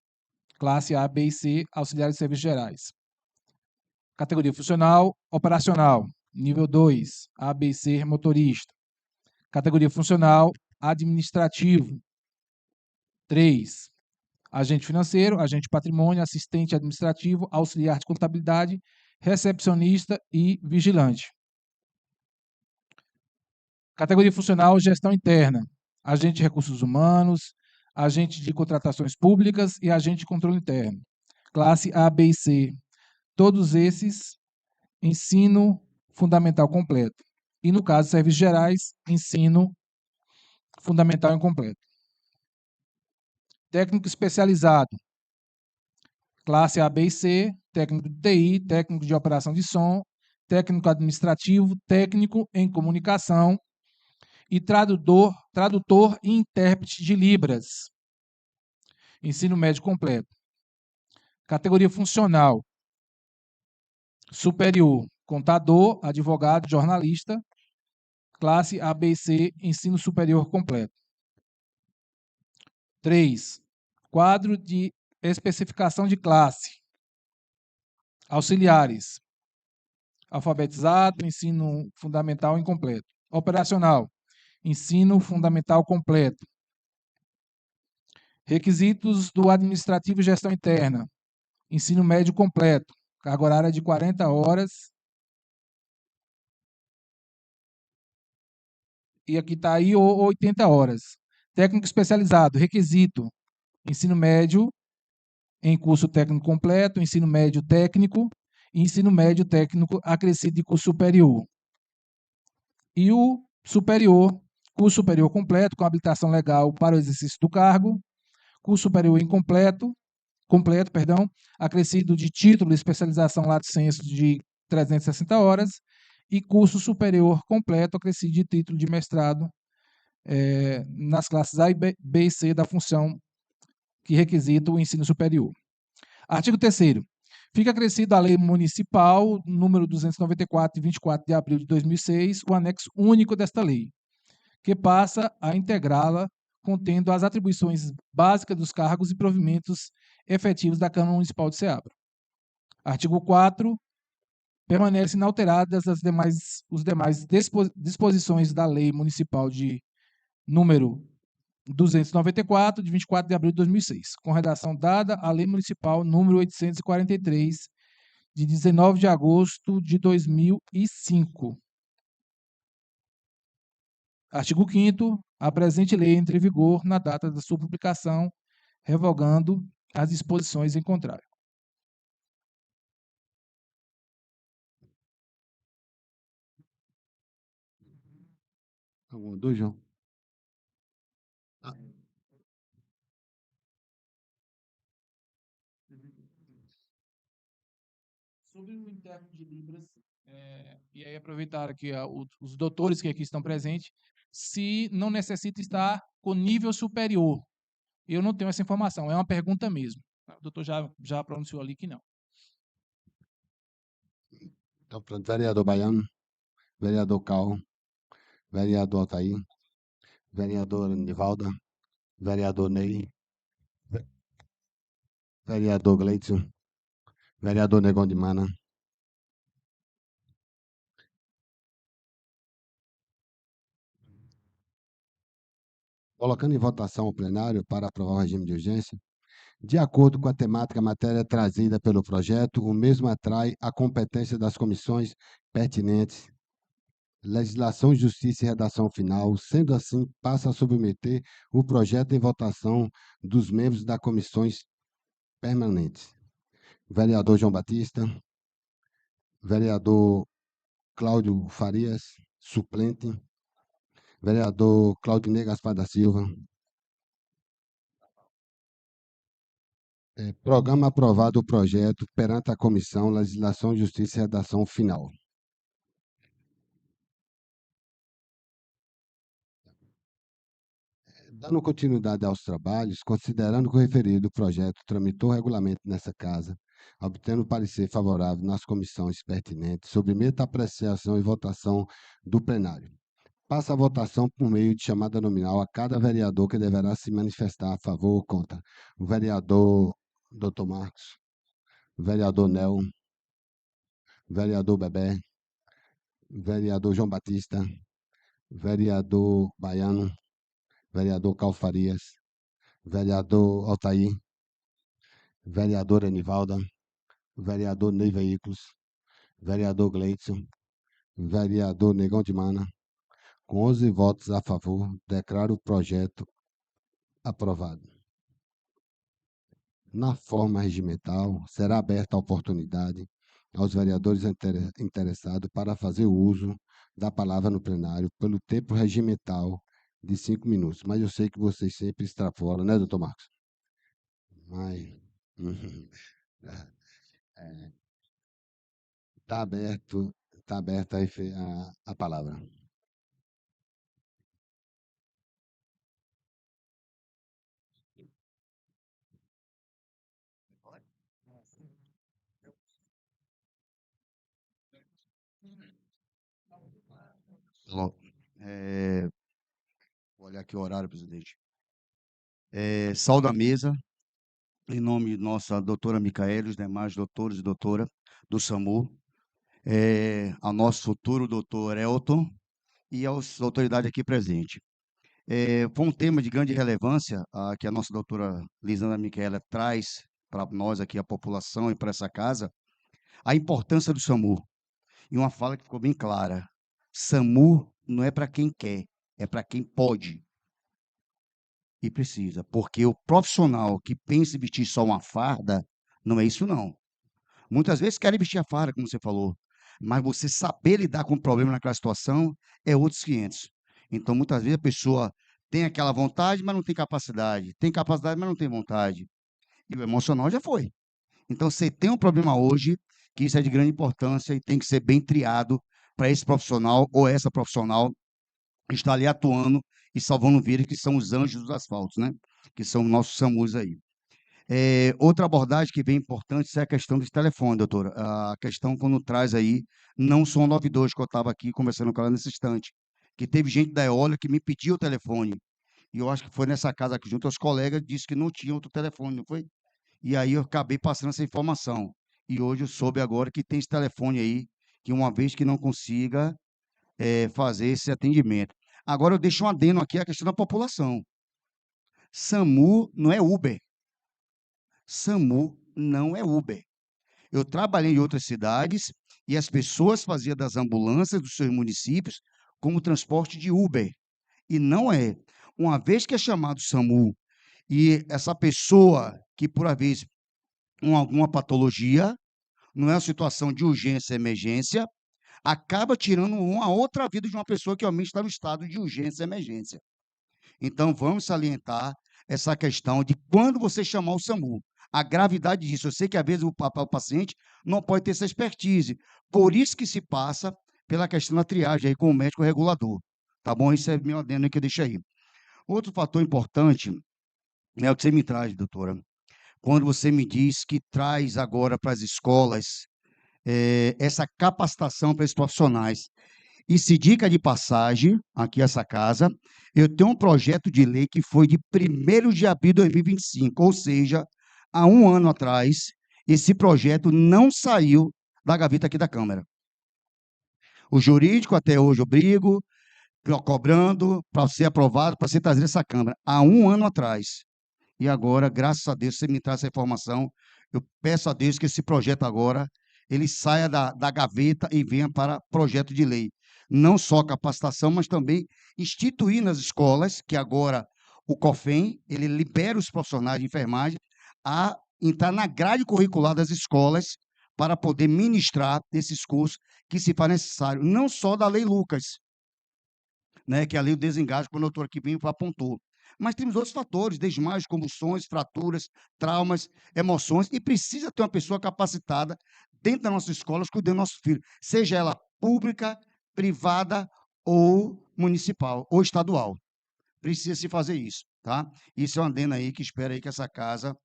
classe A, B e C, auxiliares de serviços gerais. Categoria funcional operacional. Nível 2, A, B e C, motorista. Categoria funcional administrativo. 3, agente financeiro, agente patrimônio, assistente administrativo, auxiliar de contabilidade, recepcionista e vigilante. Categoria funcional, gestão interna, agente de recursos humanos, agente de contratações públicas e agente de controle interno. Classe A, B e C. Todos esses, ensino fundamental completo. E, no caso de serviços gerais, ensino fundamental incompleto. Técnico especializado. Classe A, B e C, técnico de TI, técnico de operação de som, técnico administrativo, técnico em comunicação e tradutor e intérprete de Libras. Ensino médio completo. Categoria funcional. Superior, contador, advogado, jornalista. Classe A, B e C, ensino superior completo. 3. Quadro de especificação de classe. Auxiliares. Alfabetizado, ensino fundamental incompleto. Operacional. Ensino fundamental completo. Requisitos do administrativo e gestão interna. Ensino médio completo. Carga horária de 40 horas. e aqui está aí 80 horas. Técnico especializado, requisito, ensino médio em curso técnico completo, ensino médio técnico e ensino médio técnico acrescido de curso superior. E o superior, curso superior completo com habilitação legal para o exercício do cargo, curso superior completo, acrescido de título de especialização lato sensu de 360 horas e curso superior completo acrescido de título de mestrado nas classes A, B e C da função que requisita o ensino superior. Artigo 3º. Fica acrescido à Lei Municipal número 294, de 24 de abril de 2006, o anexo único desta lei, que passa a integrá-la, contendo as atribuições básicas dos cargos e provimentos efetivos da Câmara Municipal de Ceabra. Artigo 4º. Permanecem inalteradas as demais disposições da Lei Municipal de número 294, de 24 de abril de 2006, com redação dada à Lei Municipal número 843, de 19 de agosto de 2005. Artigo 5º. A presente lei entra em vigor na data da sua publicação, revogando as disposições em contrário. Alguma dúvida, João? Sobre o intérprete de Libras, e aí aproveitar aqui os doutores que aqui estão presentes, se não necessita estar com nível superior. Eu não tenho essa informação, é uma pergunta mesmo. O doutor já pronunciou ali que não. Então, pronto. Vereador Baiano, vereador Cal, vereador Altair, vereador Nivalda, vereador Ney, vereador Gleidson, vereador Negão de Mana. Colocando em votação o plenário para aprovar o regime de urgência, de acordo com a temática matéria trazida pelo projeto, o mesmo atrai a competência das comissões pertinentes, legislação, justiça e redação final. Sendo assim, passa a submeter o projeto em votação dos membros das comissões permanentes. Vereador João Batista, vereador Cláudio Farias, suplente, vereador Claudinei Gaspar da Silva. Programa aprovado o projeto perante a Comissão Legislação, Justiça e Redação Final. Dando continuidade aos trabalhos, considerando que o referido projeto tramitou regularmente nessa Casa, obtendo parecer favorável nas comissões pertinentes, submeta a apreciação e votação do plenário. Passa a votação por meio de chamada nominal a cada vereador que deverá se manifestar a favor ou contra. O vereador Dr. Marcos, o vereador Nel, o vereador Bebé, o vereador João Batista, o vereador Baiano, vereador Calfarias, vereador Altair, vereadora Anivalda, vereador Ney Veículos, vereador Gleidson, vereador Negão de Mana. Com 11 votos a favor, declaro o projeto aprovado. Na forma regimental, será aberta a oportunidade aos vereadores interessados para fazer uso da palavra no plenário pelo tempo regimental de 5 minutos. Mas eu sei que vocês sempre extrapolam, né, doutor Marcos? Mas está aberta a palavra. Vou olhar aqui o horário, presidente. Saúdo a mesa, em nome de nossa doutora Micaele, os demais doutores e doutora do SAMU, ao nosso futuro doutor Elton e às autoridades aqui presentes. Foi um tema de grande relevância que a nossa doutora Lisandra Micaela traz para nós aqui, a população e para essa casa, a importância do SAMU. E uma fala que ficou bem clara: SAMU não é para quem quer, é para quem pode e precisa, porque o profissional que pensa em vestir só uma farda, não é isso não. Muitas vezes querem vestir a farda, como você falou, mas você saber lidar com o problema naquela situação é outros 500. Então, muitas vezes a pessoa tem aquela vontade, mas não tem capacidade. Tem capacidade, mas não tem vontade. E o emocional já foi. Então, você tem um problema hoje, que isso é de grande importância e tem que ser bem triado para esse profissional ou essa profissional estar ali atuando e salvando vidas, que são os anjos dos asfaltos, né? Que são os nossos SAMUs aí. Outra abordagem que vem importante é a questão dos telefones, doutora. A questão quando traz aí, não são 92 que eu estava aqui conversando com ela nesse instante, que teve gente da Eólia que me pediu o telefone. E eu acho que foi nessa casa aqui junto aos colegas, disse que não tinha outro telefone, não foi? E aí eu acabei passando essa informação. E hoje eu soube agora que tem esse telefone aí, que uma vez que não consiga fazer esse atendimento. Agora eu deixo um adendo aqui a questão da população. SAMU não é Uber. SAMU não é Uber. Eu trabalhei em outras cidades e as pessoas faziam das ambulâncias dos seus municípios como transporte de Uber. E não é. Uma vez que é chamado SAMU e essa pessoa que, por vez, com alguma patologia, não é uma situação de urgência e emergência, acaba tirando uma outra vida de uma pessoa que realmente está no estado de urgência e emergência. Então, vamos salientar essa questão de quando você chamar o SAMU. A gravidade disso. Eu sei que, às vezes, o paciente não pode ter essa expertise. Por isso que se passa pela questão da triagem aí com o médico regulador. Tá bom? Isso é meu adendo que eu deixo aí. Outro fator importante é o que você me traz, doutora. Quando você me diz que traz agora para as escolas essa capacitação para esses profissionais. E se dica de passagem, aqui essa casa, eu tenho um projeto de lei que foi de 1º de abril de 2025, ou seja, há um ano atrás, esse projeto não saiu da gaveta aqui da Câmara. O jurídico, até hoje, eu brigo, cobrando para ser aprovado, para ser trazido essa Câmara, há um ano atrás. E agora, graças a Deus, você me traz essa informação. Eu peço a Deus que esse projeto agora ele saia da gaveta e venha para projeto de lei. Não só capacitação, mas também instituir nas escolas, que agora o COFEM, ele libera os profissionais de enfermagem a entrar na grade curricular das escolas para poder ministrar esses cursos que se faz necessário, não só da Lei Lucas, né, que é a lei do desengajo, que o doutor aqui veio apontou. Mas temos outros fatores, desmaios, convulsões, fraturas, traumas, emoções, e precisa ter uma pessoa capacitada dentro das nossas escolas cuidando do nosso filho, seja ela pública, privada ou municipal, ou estadual. Precisa se fazer isso, tá? Isso é uma adenda aí que espera aí que essa casa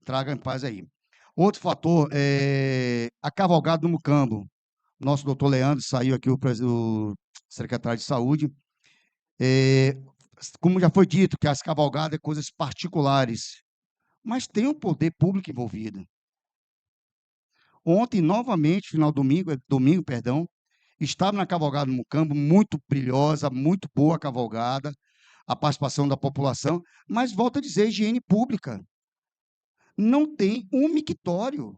traga em paz aí. Outro fator é a cavalgada do Mucambo. Nosso doutor Leandro saiu aqui, o secretário de Saúde, como já foi dito, que as cavalgadas são coisas particulares, mas tem um poder público envolvido. Ontem, novamente, final domingo, perdão, estava na cavalgada do Mucambo, muito brilhosa, muito boa a cavalgada, a participação da população, mas volto a dizer, higiene pública. Não tem um mictório.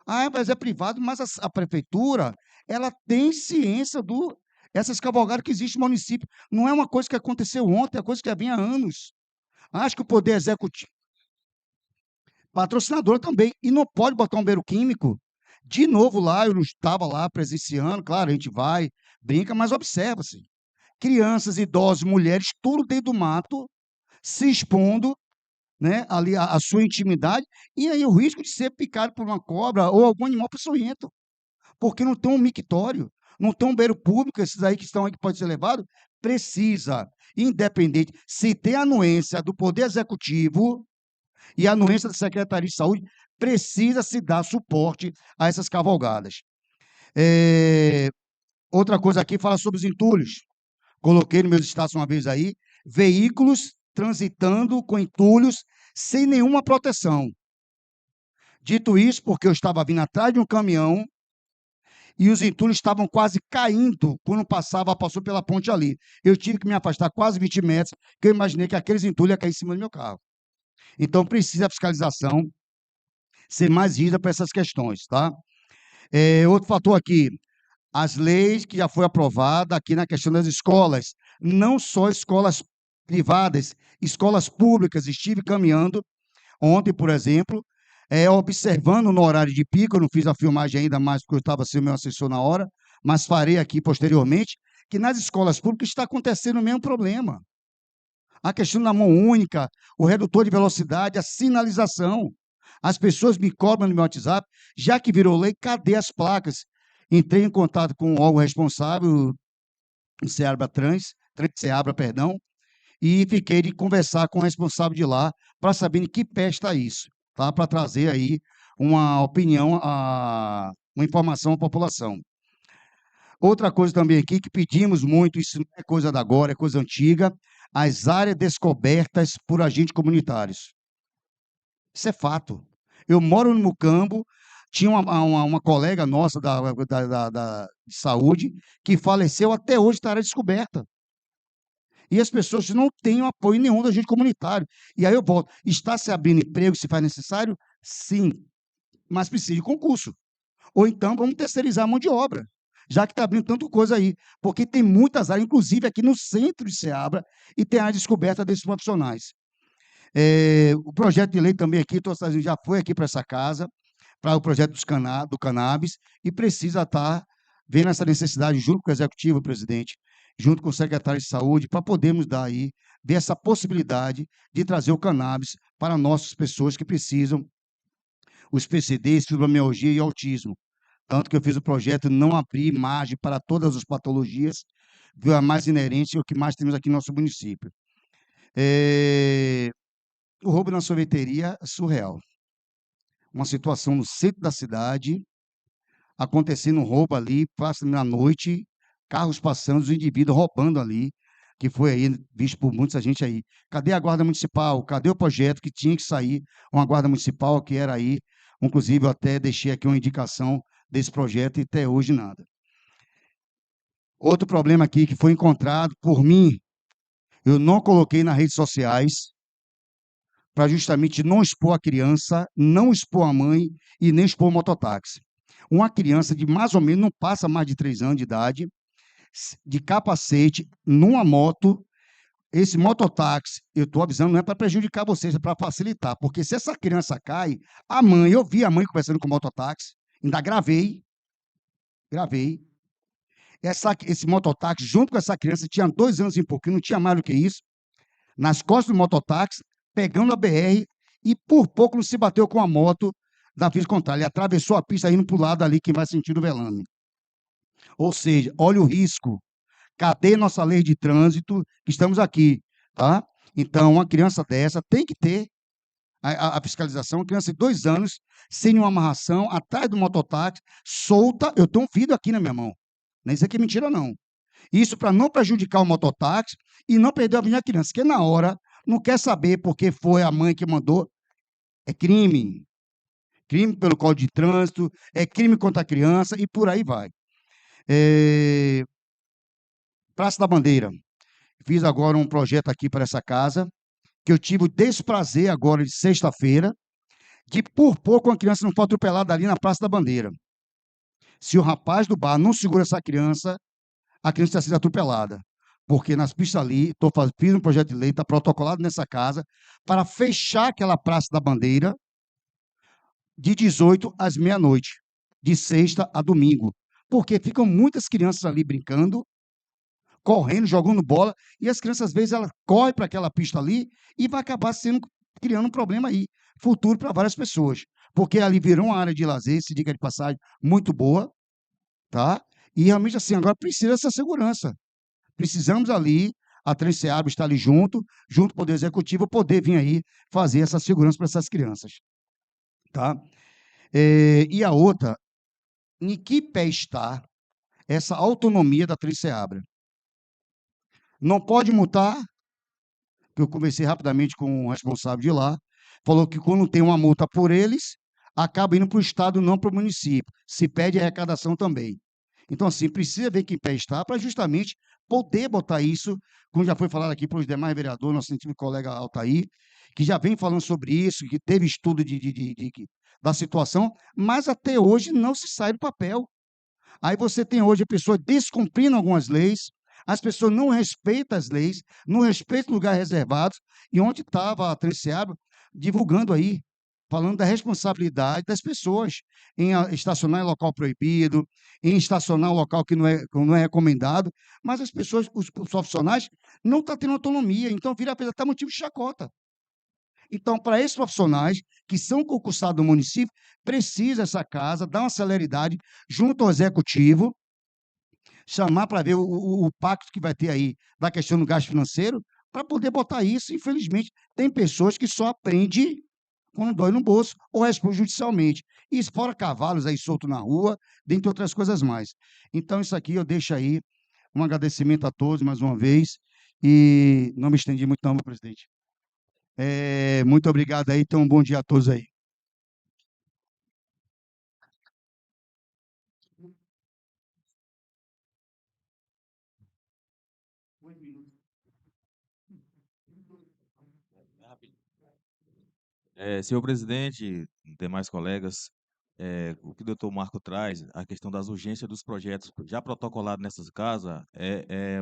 Ah, mas é privado, mas a prefeitura, ela tem ciência essas cavalgadas que existem no município. Não é uma coisa que aconteceu ontem, é uma coisa que já vem há anos. Acho que o Poder Executivo, patrocinador também, e não pode botar um beiro químico. De novo lá, eu não estava lá presenciando, claro, a gente vai, brinca, mas observa-se. Crianças, idosos, mulheres, tudo dentro do mato, se expondo, né, ali a sua intimidade, e aí o risco de ser picado por uma cobra ou algum animal peçonhento, porque não tem um mictório, não tem um beiro público, esses aí que estão aí que pode ser levado, precisa, independente, se tem a anuência do Poder Executivo e a anuência da Secretaria de Saúde, precisa se dar suporte a essas cavalgadas. Outra coisa aqui fala sobre os entulhos. Coloquei nos meus status uma vez aí, veículos transitando com entulhos sem nenhuma proteção. Dito isso, porque eu estava vindo atrás de um caminhão e os entulhos estavam quase caindo quando passou pela ponte ali. Eu tive que me afastar quase 20 metros, porque eu imaginei que aqueles entulhos iam cair em cima do meu carro. Então, precisa a fiscalização ser mais rígida para essas questões, tá? Outro fator aqui, as leis que já foi aprovada aqui na questão das escolas, não só escolas privadas, escolas públicas. Estive caminhando ontem, por exemplo, observando no horário de pico, eu não fiz a filmagem ainda mais porque eu estava sem o meu assessor na hora, mas farei aqui posteriormente, que nas escolas públicas está acontecendo o mesmo problema. A questão da mão única, o redutor de velocidade, a sinalização. As pessoas me cobram no meu WhatsApp, já que virou lei, cadê as placas? Entrei em contato com o órgão responsável, o Ceabra Ceabra, perdão, e fiquei de conversar com o responsável de lá para saber em que pé está isso, tá? Para trazer aí uma opinião, uma informação à população. Outra coisa também aqui que pedimos muito, isso não é coisa da agora, é coisa antiga, as áreas descobertas por agentes comunitários. Isso é fato. Eu moro no Mucambo, tinha uma colega nossa de saúde que faleceu, até hoje está área descoberta. E as pessoas não têm apoio nenhum do agente comunitário. E aí eu volto, está se abrindo emprego, se faz necessário? Sim, mas precisa de concurso. Ou então vamos terceirizar a mão de obra, já que está abrindo tanta coisa aí, porque tem muitas áreas, inclusive aqui no centro de Ceabra, e tem a descoberta desses profissionais. O projeto de lei também aqui, já foi aqui para essa casa, para o projeto do cannabis, e precisa estar vendo essa necessidade junto com o executivo, presidente, junto com o secretário de saúde, para podermos dar aí, ver essa possibilidade de trazer o cannabis para nossas pessoas que precisam, os PCDs, fibromialgia e autismo. Tanto que eu fiz o projeto não abrir margem para todas as patologias, viu, a mais inerente ao que mais temos aqui no nosso município. O roubo na sorveteria é surreal. Uma situação no centro da cidade, acontecendo um roubo ali, passa na noite, carros passando, os indivíduos roubando ali, que foi aí visto por muita gente aí. Cadê a guarda municipal? Cadê o projeto que tinha que sair? Uma guarda municipal que era aí, inclusive eu até deixei aqui uma indicação desse projeto e até hoje nada. Outro problema aqui que foi encontrado por mim, eu não coloquei nas redes sociais, para justamente não expor a criança, não expor a mãe e nem expor o mototáxi. Uma criança de mais ou menos, não passa mais de 3 anos de idade, de capacete, numa moto, esse mototáxi, eu estou avisando, não é para prejudicar vocês, é para facilitar, porque se essa criança cai, a mãe, eu vi a mãe conversando com o mototáxi, ainda gravei, esse mototáxi, junto com essa criança, tinha 2 anos e pouquinho, não tinha mais do que isso, nas costas do mototáxi, pegando a BR, e por pouco não se bateu com a moto da pista contrária. Ele atravessou a pista indo para o lado ali, que vai sentido velame. Ou seja, olha o risco. Cadê nossa lei de trânsito? Estamos aqui, tá? Então, uma criança dessa tem que ter a fiscalização. Uma criança de 2 anos, sem nenhuma amarração, atrás do mototáxi, solta. Eu tenho um vídeo aqui na minha mão. Não é isso aqui é mentira, não. Isso para não prejudicar o mototáxi e não perder a minha criança, que na hora não quer saber porque foi a mãe que mandou. É crime. Crime pelo Código de Trânsito, é crime contra a criança e por aí vai. Praça da Bandeira. Fiz agora um projeto aqui para essa casa, que eu tive o desprazer agora de sexta-feira, de por pouco uma criança não foi atropelada ali na Praça da Bandeira. Se o rapaz do bar não segura essa criança, a criança está sendo atropelada. Porque nas pistas ali, fiz um projeto de lei, está protocolado nessa casa, para fechar aquela Praça da Bandeira de 18 às meia-noite, de sexta a domingo. Porque ficam muitas crianças ali brincando, correndo, jogando bola, e as crianças, às vezes, elas correm para aquela pista ali e vai acabar criando um problema aí, futuro para várias pessoas. Porque ali virou uma área de lazer, se diga de passagem, muito boa, tá? E realmente, assim, agora precisa dessa segurança. Precisamos ali, a Tranceab está ali junto com o Poder Executivo, poder vir aí fazer essa segurança para essas crianças. Tá? E a outra, em que pé está essa autonomia da Tranceab? Não pode multar, que eu conversei rapidamente com o responsável de lá, falou que quando tem uma multa por eles, acaba indo para o Estado, não para o município. Se pede arrecadação também. Então, assim, precisa ver que pé está para justamente poder botar isso, como já foi falado aqui pelos demais vereadores, nosso antigo colega Altair, que já vem falando sobre isso, que teve estudo da situação, mas até hoje não se sai do papel. Aí você tem hoje a pessoa descumprindo algumas leis, As pessoas não respeitam as leis, não respeitam lugares reservados, e onde estava a Transeabra divulgando aí, falando da responsabilidade das pessoas em estacionar em local proibido, em estacionar em local que não é recomendado, mas as pessoas, os profissionais, não estão tendo autonomia, então vira até motivo de chacota. Então, para esses profissionais que são concursados do município, precisa essa casa dar uma celeridade junto ao executivo, chamar para ver o pacto que vai ter aí da questão do gasto financeiro, para poder botar isso. Infelizmente, tem pessoas que só aprendem quando dói no bolso ou responde judicialmente. E fora cavalos aí soltos na rua, dentre outras coisas mais. Então, isso aqui eu deixo aí um agradecimento a todos mais uma vez. E não me estendi muito, não, meu presidente. Muito obrigado aí, então um bom dia a todos aí. Senhor presidente, demais colegas, o que o doutor Marco traz, a questão das urgências dos projetos já protocolados nessas casas, é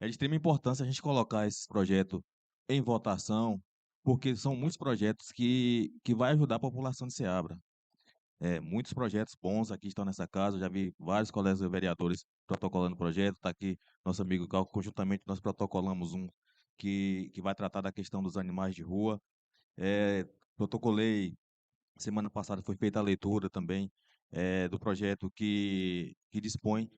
de extrema importância a gente colocar esses projetos em votação, porque são muitos projetos que vai ajudar a população de Ceabra. Muitos projetos bons aqui estão nessa casa, já vi vários colegas vereadores protocolando projeto, está aqui nosso amigo Cal, conjuntamente nós protocolamos um que vai tratar da questão dos animais de rua. Protocolei, semana passada foi feita a leitura também do projeto que dispõe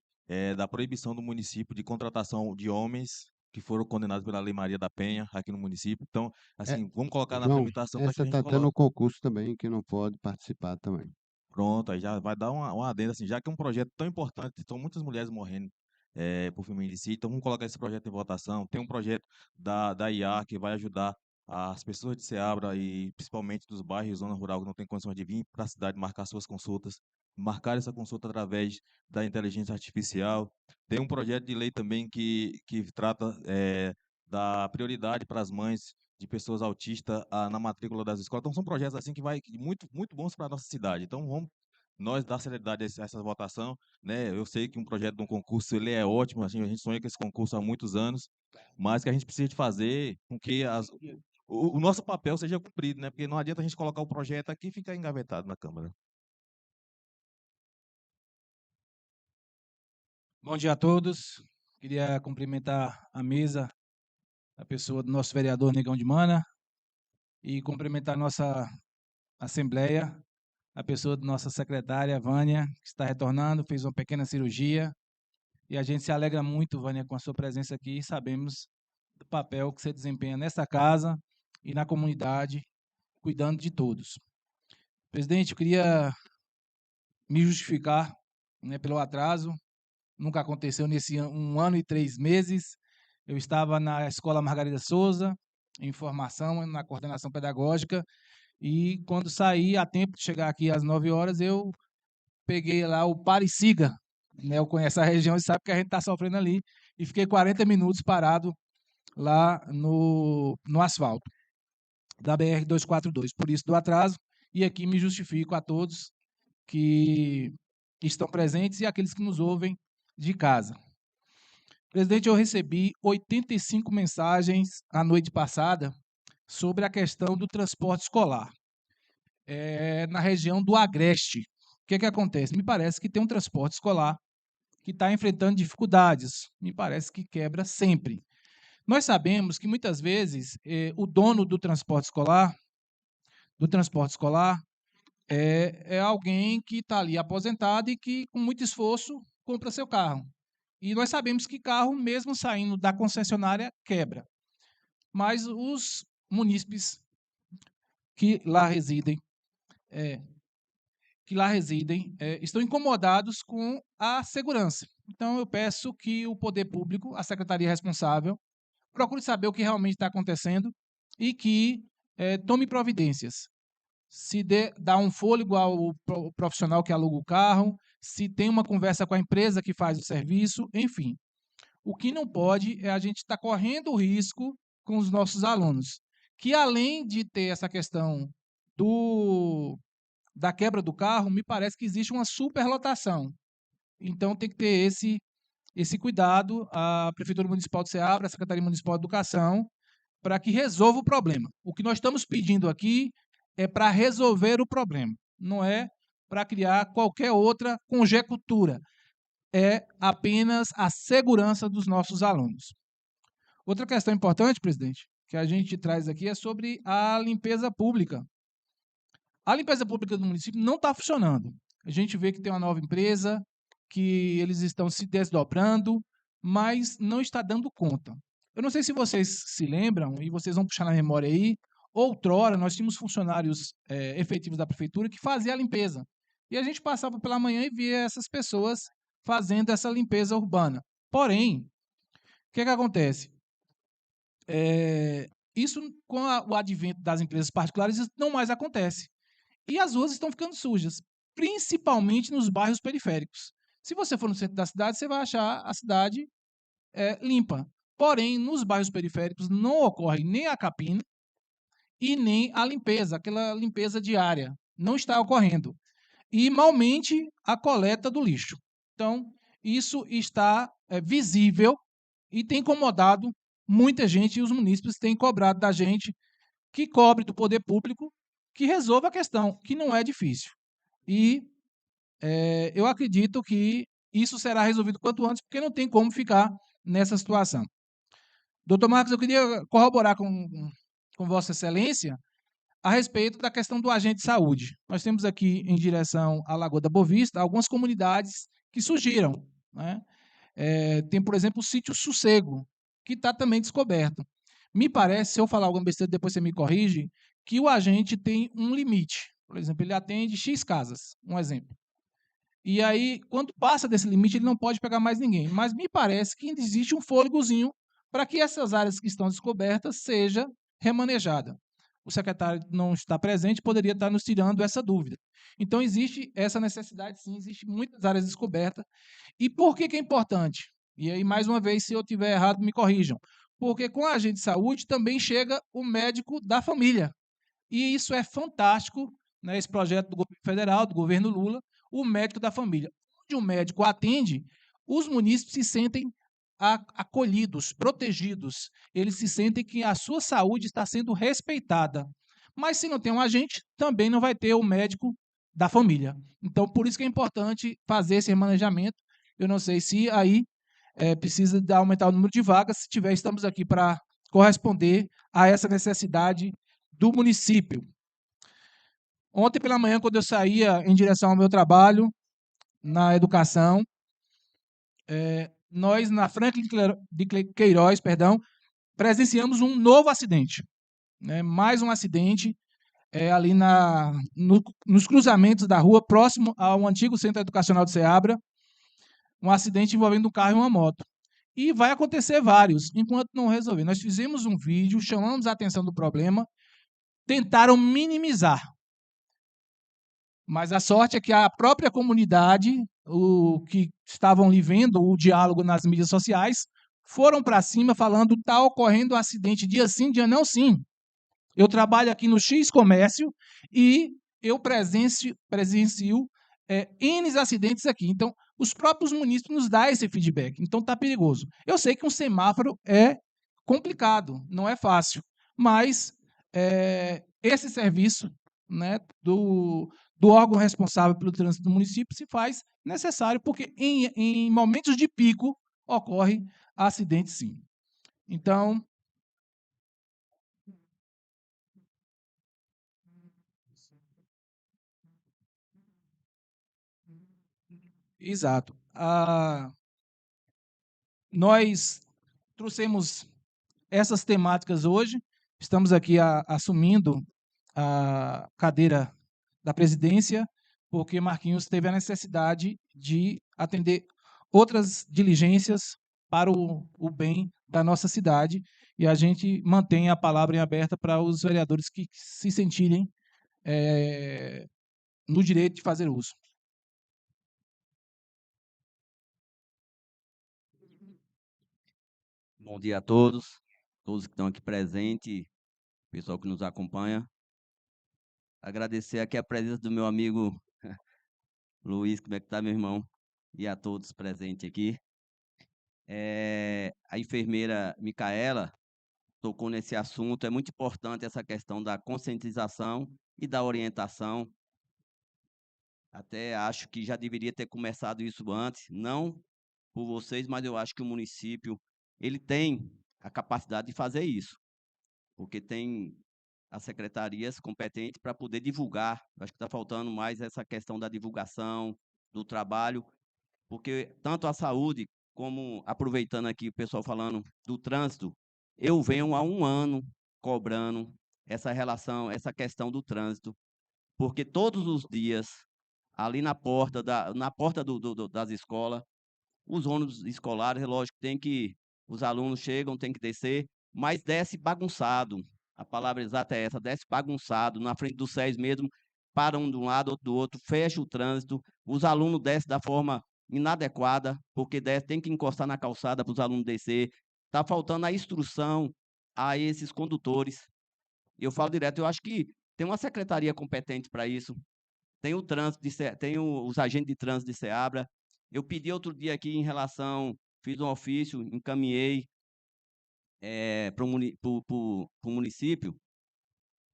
da proibição do município de contratação de homens que foram condenados pela Lei Maria da Penha aqui no município. Então, assim, vamos colocar na João, tramitação para que essa a gente está tendo coloque. um concurso também, que não pode participar também. Pronto, aí já vai dar uma adenda, assim, já que é um projeto tão importante, são muitas mulheres morrendo por feminicídio, então vamos colocar esse projeto em votação. Tem um projeto da IA que vai ajudar as pessoas de Ceabra e principalmente dos bairros, zona rural, que não tem condições de vir para a cidade marcar suas consultas, marcar essa consulta através da inteligência artificial. Tem um projeto de lei também que trata da prioridade para as mães de pessoas autistas na matrícula das escolas. Então, são projetos assim muito, muito bons para a nossa cidade. Então, vamos nós dar celeridade a essa votação, né? Eu sei que um projeto de um concurso ele é ótimo, assim, a gente sonha com esse concurso há muitos anos, mas que a gente precisa de fazer com que o nosso papel seja cumprido, né? Porque não adianta a gente colocar o projeto aqui e ficar engavetado na Câmara. Bom dia a todos. Queria cumprimentar a mesa, a pessoa do nosso vereador Negão de Mana, e cumprimentar a nossa Assembleia, a pessoa da nossa secretária, Vânia, que está retornando, fez uma pequena cirurgia. E a gente se alegra muito, Vânia, com a sua presença aqui. Sabemos do papel que você desempenha nessa casa e na comunidade, cuidando de todos. Presidente, eu queria me justificar, né, pelo atraso. Nunca aconteceu nesse 1 ano e 3 meses. Eu estava na Escola Margarida Souza, em formação, na coordenação pedagógica, e quando saí, a tempo de chegar aqui às 9 horas, eu peguei lá o Pare e Siga, né? Eu conheço a região e sabe que a gente está sofrendo ali, e fiquei 40 minutos parado lá no asfalto da BR-242, por isso do atraso, e aqui me justifico a todos que estão presentes e aqueles que nos ouvem de casa. Presidente, eu recebi 85 mensagens a noite passada sobre a questão do transporte escolar na região do Agreste. O que acontece? Me parece que tem um transporte escolar que está enfrentando dificuldades. Me parece que quebra sempre. Nós sabemos que muitas vezes o dono do transporte escolar é alguém que está ali aposentado e que, com muito esforço, compra seu carro. E nós sabemos que carro, mesmo saindo da concessionária, quebra. Mas os munícipes que lá residem, estão incomodados com a segurança. Então, eu peço que o poder público, a secretaria responsável, procure saber o que realmente está acontecendo e que tome providências. Se dá um fôlego ao profissional que aluga o carro, se tem uma conversa com a empresa que faz o serviço, enfim. O que não pode é a gente estar correndo o risco com os nossos alunos, que além de ter essa questão da quebra do carro, me parece que existe uma superlotação. Então, tem que ter esse cuidado à Prefeitura Municipal de Ceará, à Secretaria Municipal de Educação, para que resolva o problema. O que nós estamos pedindo aqui é para resolver o problema, não é para criar qualquer outra conjectura. É apenas a segurança dos nossos alunos. Outra questão importante, presidente, que a gente traz aqui é sobre a limpeza pública. A limpeza pública do município não está funcionando. A gente vê que tem uma nova empresa, que eles estão se desdobrando, mas não está dando conta. Eu não sei se vocês se lembram, e vocês vão puxar na memória aí, outrora nós tínhamos funcionários efetivos da prefeitura que faziam a limpeza. E a gente passava pela manhã e via essas pessoas fazendo essa limpeza urbana. Porém, o que acontece? Isso, com o advento das empresas particulares, isso não mais acontece. E as ruas estão ficando sujas, principalmente nos bairros periféricos. Se você for no centro da cidade, você vai achar a cidade limpa. Porém, nos bairros periféricos não ocorre nem a capina e nem a limpeza, aquela limpeza diária. Não está ocorrendo. E, malmente, a coleta do lixo. Então, isso está visível e tem incomodado muita gente, e os munícipes têm cobrado da gente que cobre do poder público que resolva a questão, que não é difícil. E eu acredito que isso será resolvido quanto antes, porque não tem como ficar nessa situação. Doutor Marcos, eu queria corroborar com Vossa Excelência a respeito da questão do agente de saúde. Nós temos aqui, em direção à Lagoa da Boa Vista, algumas comunidades que surgiram, né? Tem, por exemplo, o sítio Sossego, que está também descoberto. Me parece, se eu falar alguma besteira, depois você me corrige, que o agente tem um limite. Por exemplo, ele atende X casas, um exemplo. E aí, quando passa desse limite, ele não pode pegar mais ninguém. Mas me parece que existe um fôlegozinho para que essas áreas que estão descobertas seja remanejada. O secretário não está presente, poderia estar nos tirando essa dúvida. Então, existe essa necessidade, sim, existe muitas áreas descobertas. E por que é importante? E aí, mais uma vez, se eu estiver errado, me corrijam. Porque com a agente de saúde também chega o médico da família. E isso é fantástico, né, esse projeto do governo federal, do governo Lula, o médico da família. Onde o médico atende, os munícipes se sentem acolhidos, protegidos. Eles se sentem que a sua saúde está sendo respeitada. Mas se não tem um agente, também não vai ter o médico da família. Então, por isso que é importante fazer esse remanejamento. Eu não sei se aí precisa aumentar o número de vagas. Se tiver, estamos aqui para corresponder a essa necessidade do município. Ontem pela manhã, quando eu saía em direção ao meu trabalho na educação, nós, na Franklin de Queiroz, presenciamos um novo acidente. Né? Mais um acidente ali nos cruzamentos da rua, próximo ao antigo Centro Educacional de Ceabra, um acidente envolvendo um carro e uma moto. E vai acontecer vários, enquanto não resolver. Nós fizemos um vídeo, chamamos a atenção do problema, tentaram minimizar. Mas a sorte é que a própria comunidade, que estavam ali vendo o diálogo nas mídias sociais, foram para cima falando: está ocorrendo um acidente dia sim, dia não sim. Eu trabalho aqui no X Comércio e eu presencio N acidentes aqui. Então, os próprios munícipes nos dão esse feedback. Então, está perigoso. Eu sei que um semáforo é complicado, não é fácil, mas esse serviço, né, do órgão responsável pelo trânsito do município se faz necessário, porque em momentos de pico ocorre acidente, sim. Então, exato. Nós trouxemos essas temáticas hoje, estamos aqui assumindo a cadeira da presidência, porque Marquinhos teve a necessidade de atender outras diligências para o bem da nossa cidade, e a gente mantém a palavra em aberta para os vereadores que se sentirem no direito de fazer uso. Bom dia a todos que estão aqui presentes, pessoal que nos acompanha. Agradecer aqui a presença do meu amigo Luiz, como é que tá, meu irmão? E a todos presentes aqui. A enfermeira Micaela tocou nesse assunto. É muito importante essa questão da conscientização e da orientação. Até acho que já deveria ter começado isso antes, não por vocês, mas eu acho que o município ele tem a capacidade de fazer isso, porque tem as secretarias competentes para poder divulgar. Acho que está faltando mais essa questão da divulgação, do trabalho, porque tanto a saúde, como aproveitando aqui o pessoal falando do trânsito, eu venho há 1 ano cobrando essa relação, essa questão do trânsito, porque todos os dias, ali na porta das escolas, os ônibus escolares, é lógico, os alunos chegam, tem que descer, mas desce bagunçado. A palavra exata é essa, desce bagunçado, na frente do SES mesmo, para um de um lado, outro do outro, fecha o trânsito, os alunos descem da forma inadequada, porque tem que encostar na calçada para os alunos descer. Está faltando a instrução a esses condutores. Eu falo direto, eu acho que tem uma secretaria competente para isso. Tem o trânsito, tem os agentes de trânsito de Ceabra. Eu pedi outro dia aqui em relação, fiz um ofício, encaminhei para o município,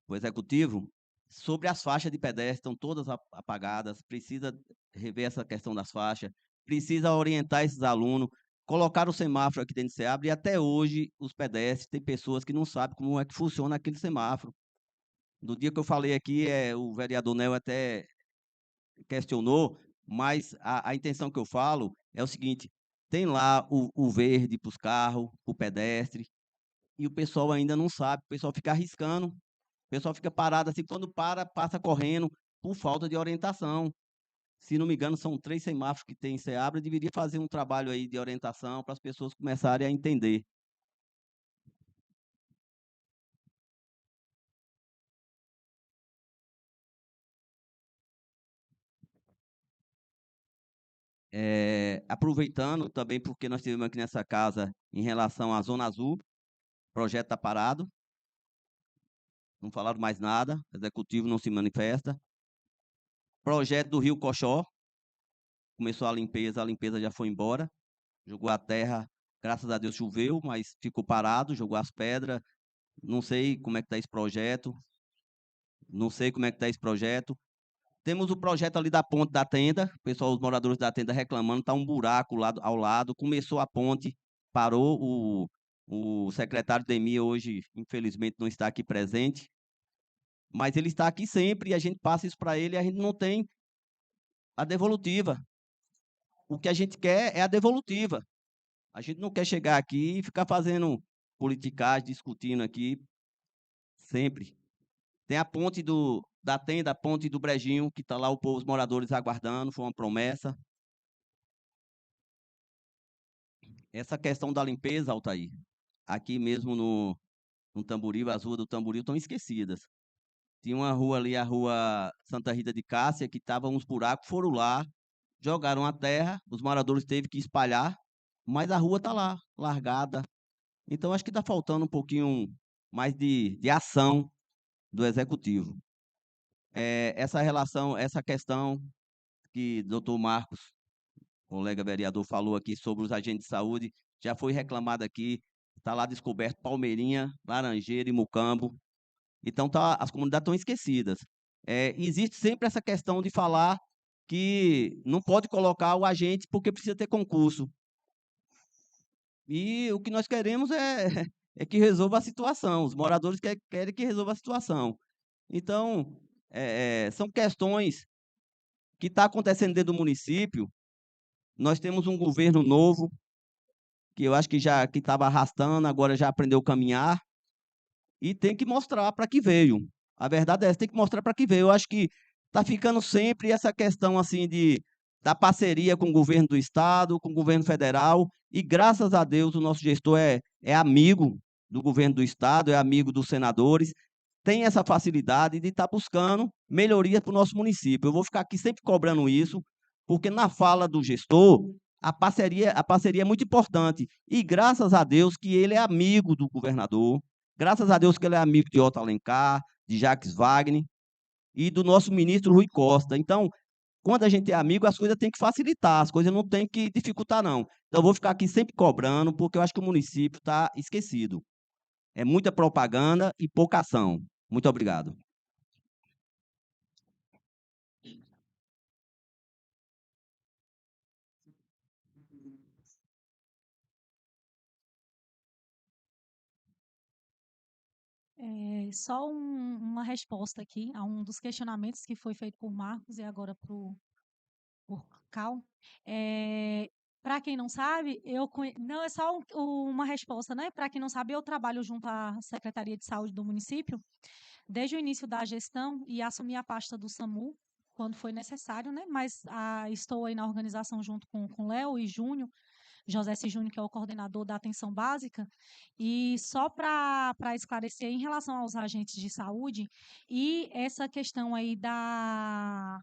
para o executivo, sobre as faixas de pedestre, estão todas apagadas, precisa rever essa questão das faixas, precisa orientar esses alunos, colocar o semáforo aqui dentro de Ceabra, e até hoje os pedestres, tem pessoas que não sabem como é que funciona aquele semáforo. No dia que eu falei aqui, o vereador Nel até questionou, mas a intenção que eu falo é o seguinte: tem lá o verde para os carros, para o pedestre, e o pessoal ainda não sabe, o pessoal fica arriscando, o pessoal fica parado assim, quando passa correndo, por falta de orientação. Se não me engano, são 3 semáforos que tem em Ceabra, deveria fazer um trabalho aí de orientação para as pessoas começarem a entender. Aproveitando também, porque nós tivemos aqui nessa casa, em relação à Zona Azul, o projeto está parado, não falaram mais nada, o executivo não se manifesta. Projeto do Rio Coxó, começou a limpeza já foi embora, jogou a terra, graças a Deus choveu, mas ficou parado, jogou as pedras, não sei como é que está esse projeto, Temos o projeto ali da ponte da Tenda, o pessoal, os moradores da Tenda reclamando, está um buraco ao lado, começou a ponte, parou, o secretário Demir hoje, infelizmente, não está aqui presente, mas ele está aqui sempre e a gente passa isso para ele e a gente não tem a devolutiva. O que a gente quer é a devolutiva. A gente não quer chegar aqui e ficar fazendo politicagem, discutindo aqui sempre. Tem a ponte da Tenda, a ponte do Brejinho, que está lá os moradores aguardando, foi uma promessa. Essa questão da limpeza, Altair, aqui mesmo no Tamboril, as ruas do Tamboril estão esquecidas. Tinha uma rua ali, a rua Santa Rita de Cássia, que estava uns buracos, foram lá, jogaram a terra, os moradores teve que espalhar, mas a rua está lá, largada. Então, acho que está faltando um pouquinho mais de ação do executivo. Essa questão que o doutor Marcos, colega vereador, falou aqui sobre os agentes de saúde, já foi reclamado aqui, está lá descoberto Palmeirinha, Laranjeira e Mucambo. Então, as comunidades estão esquecidas. Existe sempre essa questão de falar que não pode colocar o agente porque precisa ter concurso. E o que nós queremos é que resolva a situação. Os moradores querem que resolva a situação. Então, são questões que estão acontecendo dentro do município. Nós temos um governo novo, que eu acho que estava arrastando, agora já aprendeu a caminhar, e tem que mostrar para que veio. A verdade é essa, tem que mostrar para que veio. Eu acho que está ficando sempre essa questão assim da parceria com o governo do Estado, com o governo federal, e graças a Deus o nosso gestor é amigo do governo do Estado, é amigo dos senadores, tem essa facilidade de estar buscando melhorias para o nosso município. Eu vou ficar aqui sempre cobrando isso, porque na fala do gestor, a parceria é muito importante, e graças a Deus que ele é amigo do governador, graças a Deus que ele é amigo de Otto Alencar, de Jacques Wagner, e do nosso ministro Rui Costa. Então, quando a gente é amigo, as coisas têm que facilitar, as coisas não têm que dificultar, não. Então, eu vou ficar aqui sempre cobrando, porque eu acho que o município está esquecido. É muita propaganda e pouca ação. Muito obrigado. Só uma resposta aqui a um dos questionamentos que foi feito por Marcos e agora por Cal. Para quem não sabe, não é só uma resposta, né? Para quem não sabe, eu trabalho junto à Secretaria de Saúde do município desde o início da gestão e assumi a pasta do SAMU quando foi necessário, né? Mas estou aí na organização junto com Léo e Júnior, José C. Júnior, que é o coordenador da atenção básica, e só para esclarecer em relação aos agentes de saúde e essa questão aí da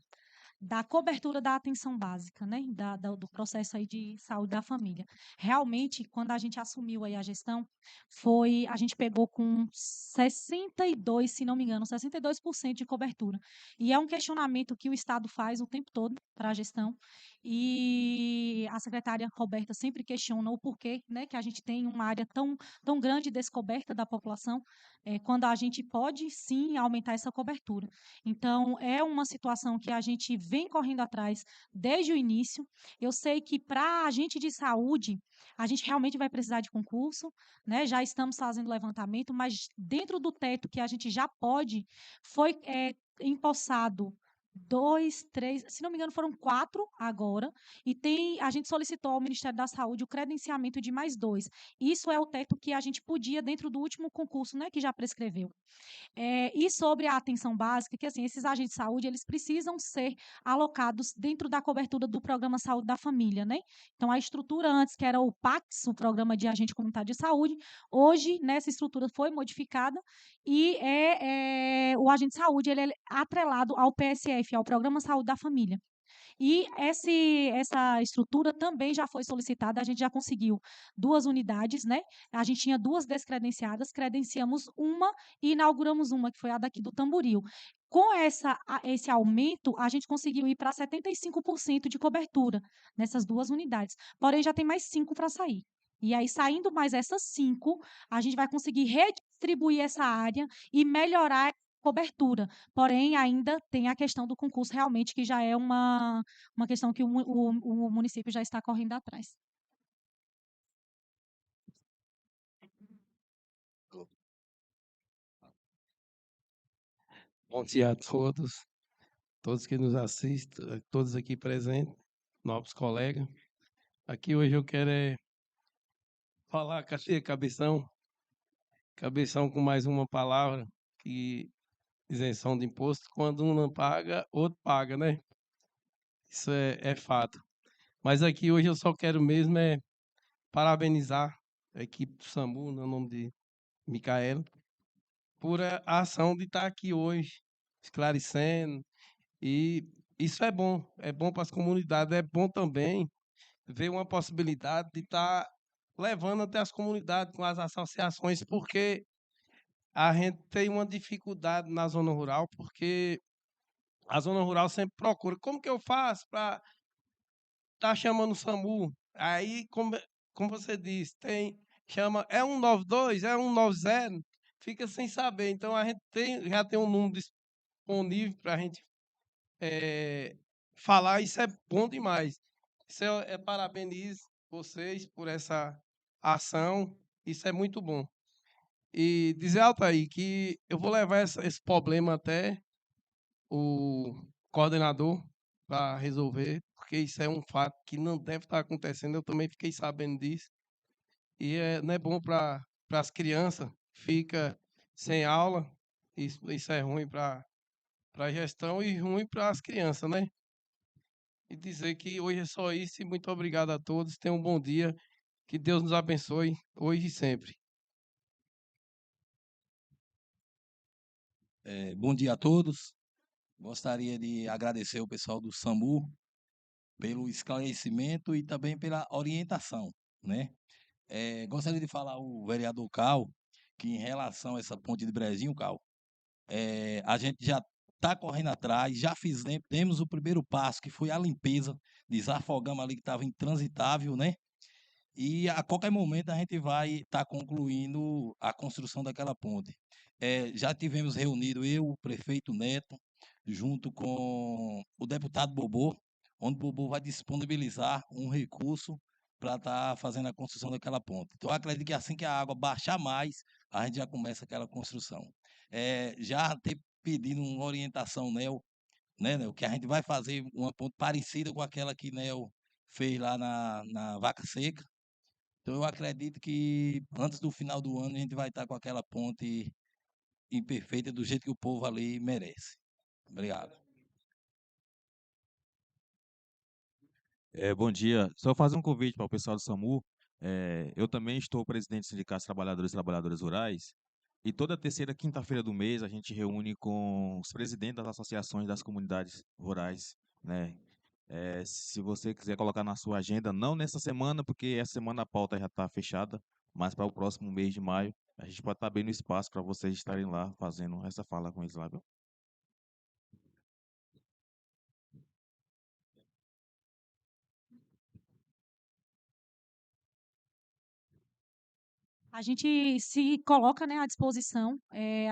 cobertura da atenção básica, né, do processo aí de saúde da família. Realmente, quando a gente assumiu aí a gestão, a gente pegou com 62, se não me engano, 62% de cobertura. E é um questionamento que o Estado faz o tempo todo para a gestão, e a secretária Roberta sempre questiona o porquê, né, que a gente tem uma área tão grande descoberta da população, quando a gente pode, sim, aumentar essa cobertura. Então, é uma situação que a gente vem correndo atrás desde o início. Eu sei que para agente de saúde, a gente realmente vai precisar de concurso, né? Já estamos fazendo levantamento, mas dentro do teto que a gente já pode, foi empossado 2, 3, se não me engano, foram 4 agora, e a gente solicitou ao Ministério da Saúde o credenciamento de mais 2. Isso é o teto que a gente podia dentro do último concurso, né, que já prescreveu. E sobre a atenção básica, que assim, esses agentes de saúde, eles precisam ser alocados dentro da cobertura do Programa Saúde da Família, né? Então, a estrutura antes, que era o PACS, o Programa de Agente Comunitário de Saúde, hoje, nessa estrutura foi modificada e o agente de saúde, ele é atrelado ao PSF, ao Programa Saúde da Família. E essa estrutura também já foi solicitada, a gente já conseguiu 2 unidades, né? A gente tinha 2 descredenciadas, credenciamos uma e inauguramos uma, que foi a daqui do Tamboril. Com esse aumento, a gente conseguiu ir para 75% de cobertura nessas 2 unidades. Porém, já tem mais 5 para sair. E aí, saindo mais essas 5, a gente vai conseguir redistribuir essa área e melhorar cobertura. Porém, ainda tem a questão do concurso, realmente, que já é uma questão que o município já está correndo atrás. Bom dia a todos que nos assistem, todos aqui presentes, novos colegas. Aqui hoje eu quero falar, cadê Cabeção? Cabeção com mais uma palavra, que isenção de imposto, quando um não paga, outro paga, né? Isso é fato. Mas aqui hoje eu só quero mesmo parabenizar a equipe do SAMU, no nome de Micaela, por a ação de estar aqui hoje, esclarecendo. E isso é bom para as comunidades, é bom também ver uma possibilidade de estar levando até as comunidades com as associações, porque a gente tem uma dificuldade na zona rural, porque a zona rural sempre procura, como que eu faço para estar chamando o SAMU? Aí, como você disse, chama, é 192, é 190, fica sem saber. Então, a gente já tem um número disponível para a gente falar, isso é bom demais. Isso parabenizo vocês por essa ação, isso é muito bom. E dizer, Altair, que eu vou levar esse problema até o coordenador para resolver, porque isso é um fato que não deve estar acontecendo, eu também fiquei sabendo disso. E não é bom para as crianças, fica sem aula, isso é ruim para a gestão e ruim para as crianças, né? E dizer que hoje é só isso e muito obrigado a todos. Tenham um bom dia. Que Deus nos abençoe hoje e sempre. Bom dia a todos. Gostaria de agradecer o pessoal do SAMU pelo esclarecimento e também pela orientação, né? Gostaria de falar ao vereador Cal, que em relação a essa ponte de Brezinho, Cal, a gente já está correndo atrás, já demos o primeiro passo, que foi a limpeza, desafogamos ali que estava intransitável, né? E a qualquer momento a gente vai estar concluindo a construção daquela ponte. Já tivemos reunido eu, o prefeito Neto, junto com o deputado Bobô, onde o Bobô vai disponibilizar um recurso para estar fazendo a construção daquela ponte. Então, eu acredito que assim que a água baixar mais, a gente já começa aquela construção. Já ter pedido uma orientação, Nel, né, Nel, que a gente vai fazer uma ponte parecida com aquela que Nel fez lá na Vaca Seca. Então, eu acredito que antes do final do ano a gente vai estar com aquela ponte imperfeita do jeito que o povo ali merece. Obrigado. Bom dia. Só fazer um convite para o pessoal do SAMU. Eu também estou presidente do Sindicato de Trabalhadores e Trabalhadoras Rurais. E toda terceira quinta-feira do mês a gente reúne com os presidentes das associações das comunidades rurais, né? Se você quiser colocar na sua agenda, não nessa semana, porque essa semana a pauta já está fechada, mas para o próximo mês de maio, a gente pode estar bem no espaço para vocês estarem lá fazendo essa fala com eles lá, viu? A gente se coloca, né, à disposição.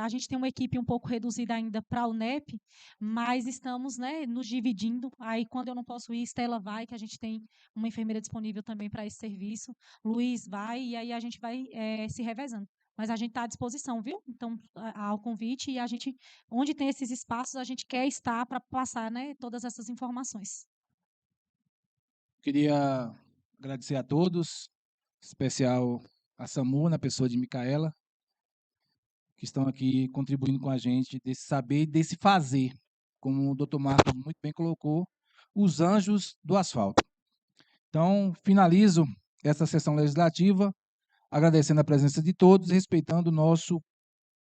A gente tem uma equipe um pouco reduzida ainda para a UNEP, mas estamos, né, nos dividindo. Aí, quando eu não posso ir, Estela vai, que a gente tem uma enfermeira disponível também para esse serviço. Luiz vai, e aí a gente vai se revezando. Mas a gente está à disposição, viu? Então, ao convite, e a gente, onde tem esses espaços, a gente quer estar para passar, né, todas essas informações. Queria agradecer a todos, em especial a SAMU, na pessoa de Micaela, que estão aqui contribuindo com a gente desse saber e desse fazer, como o doutor Marcos muito bem colocou, os anjos do asfalto. Então, finalizo essa sessão legislativa, agradecendo a presença de todos, respeitando o nosso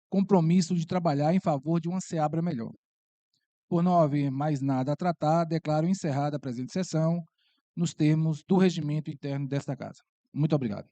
compromisso de trabalhar em favor de uma Ceabra melhor. Por não haver mais nada a tratar, declaro encerrada a presente sessão, nos termos do regimento interno desta casa. Muito obrigado.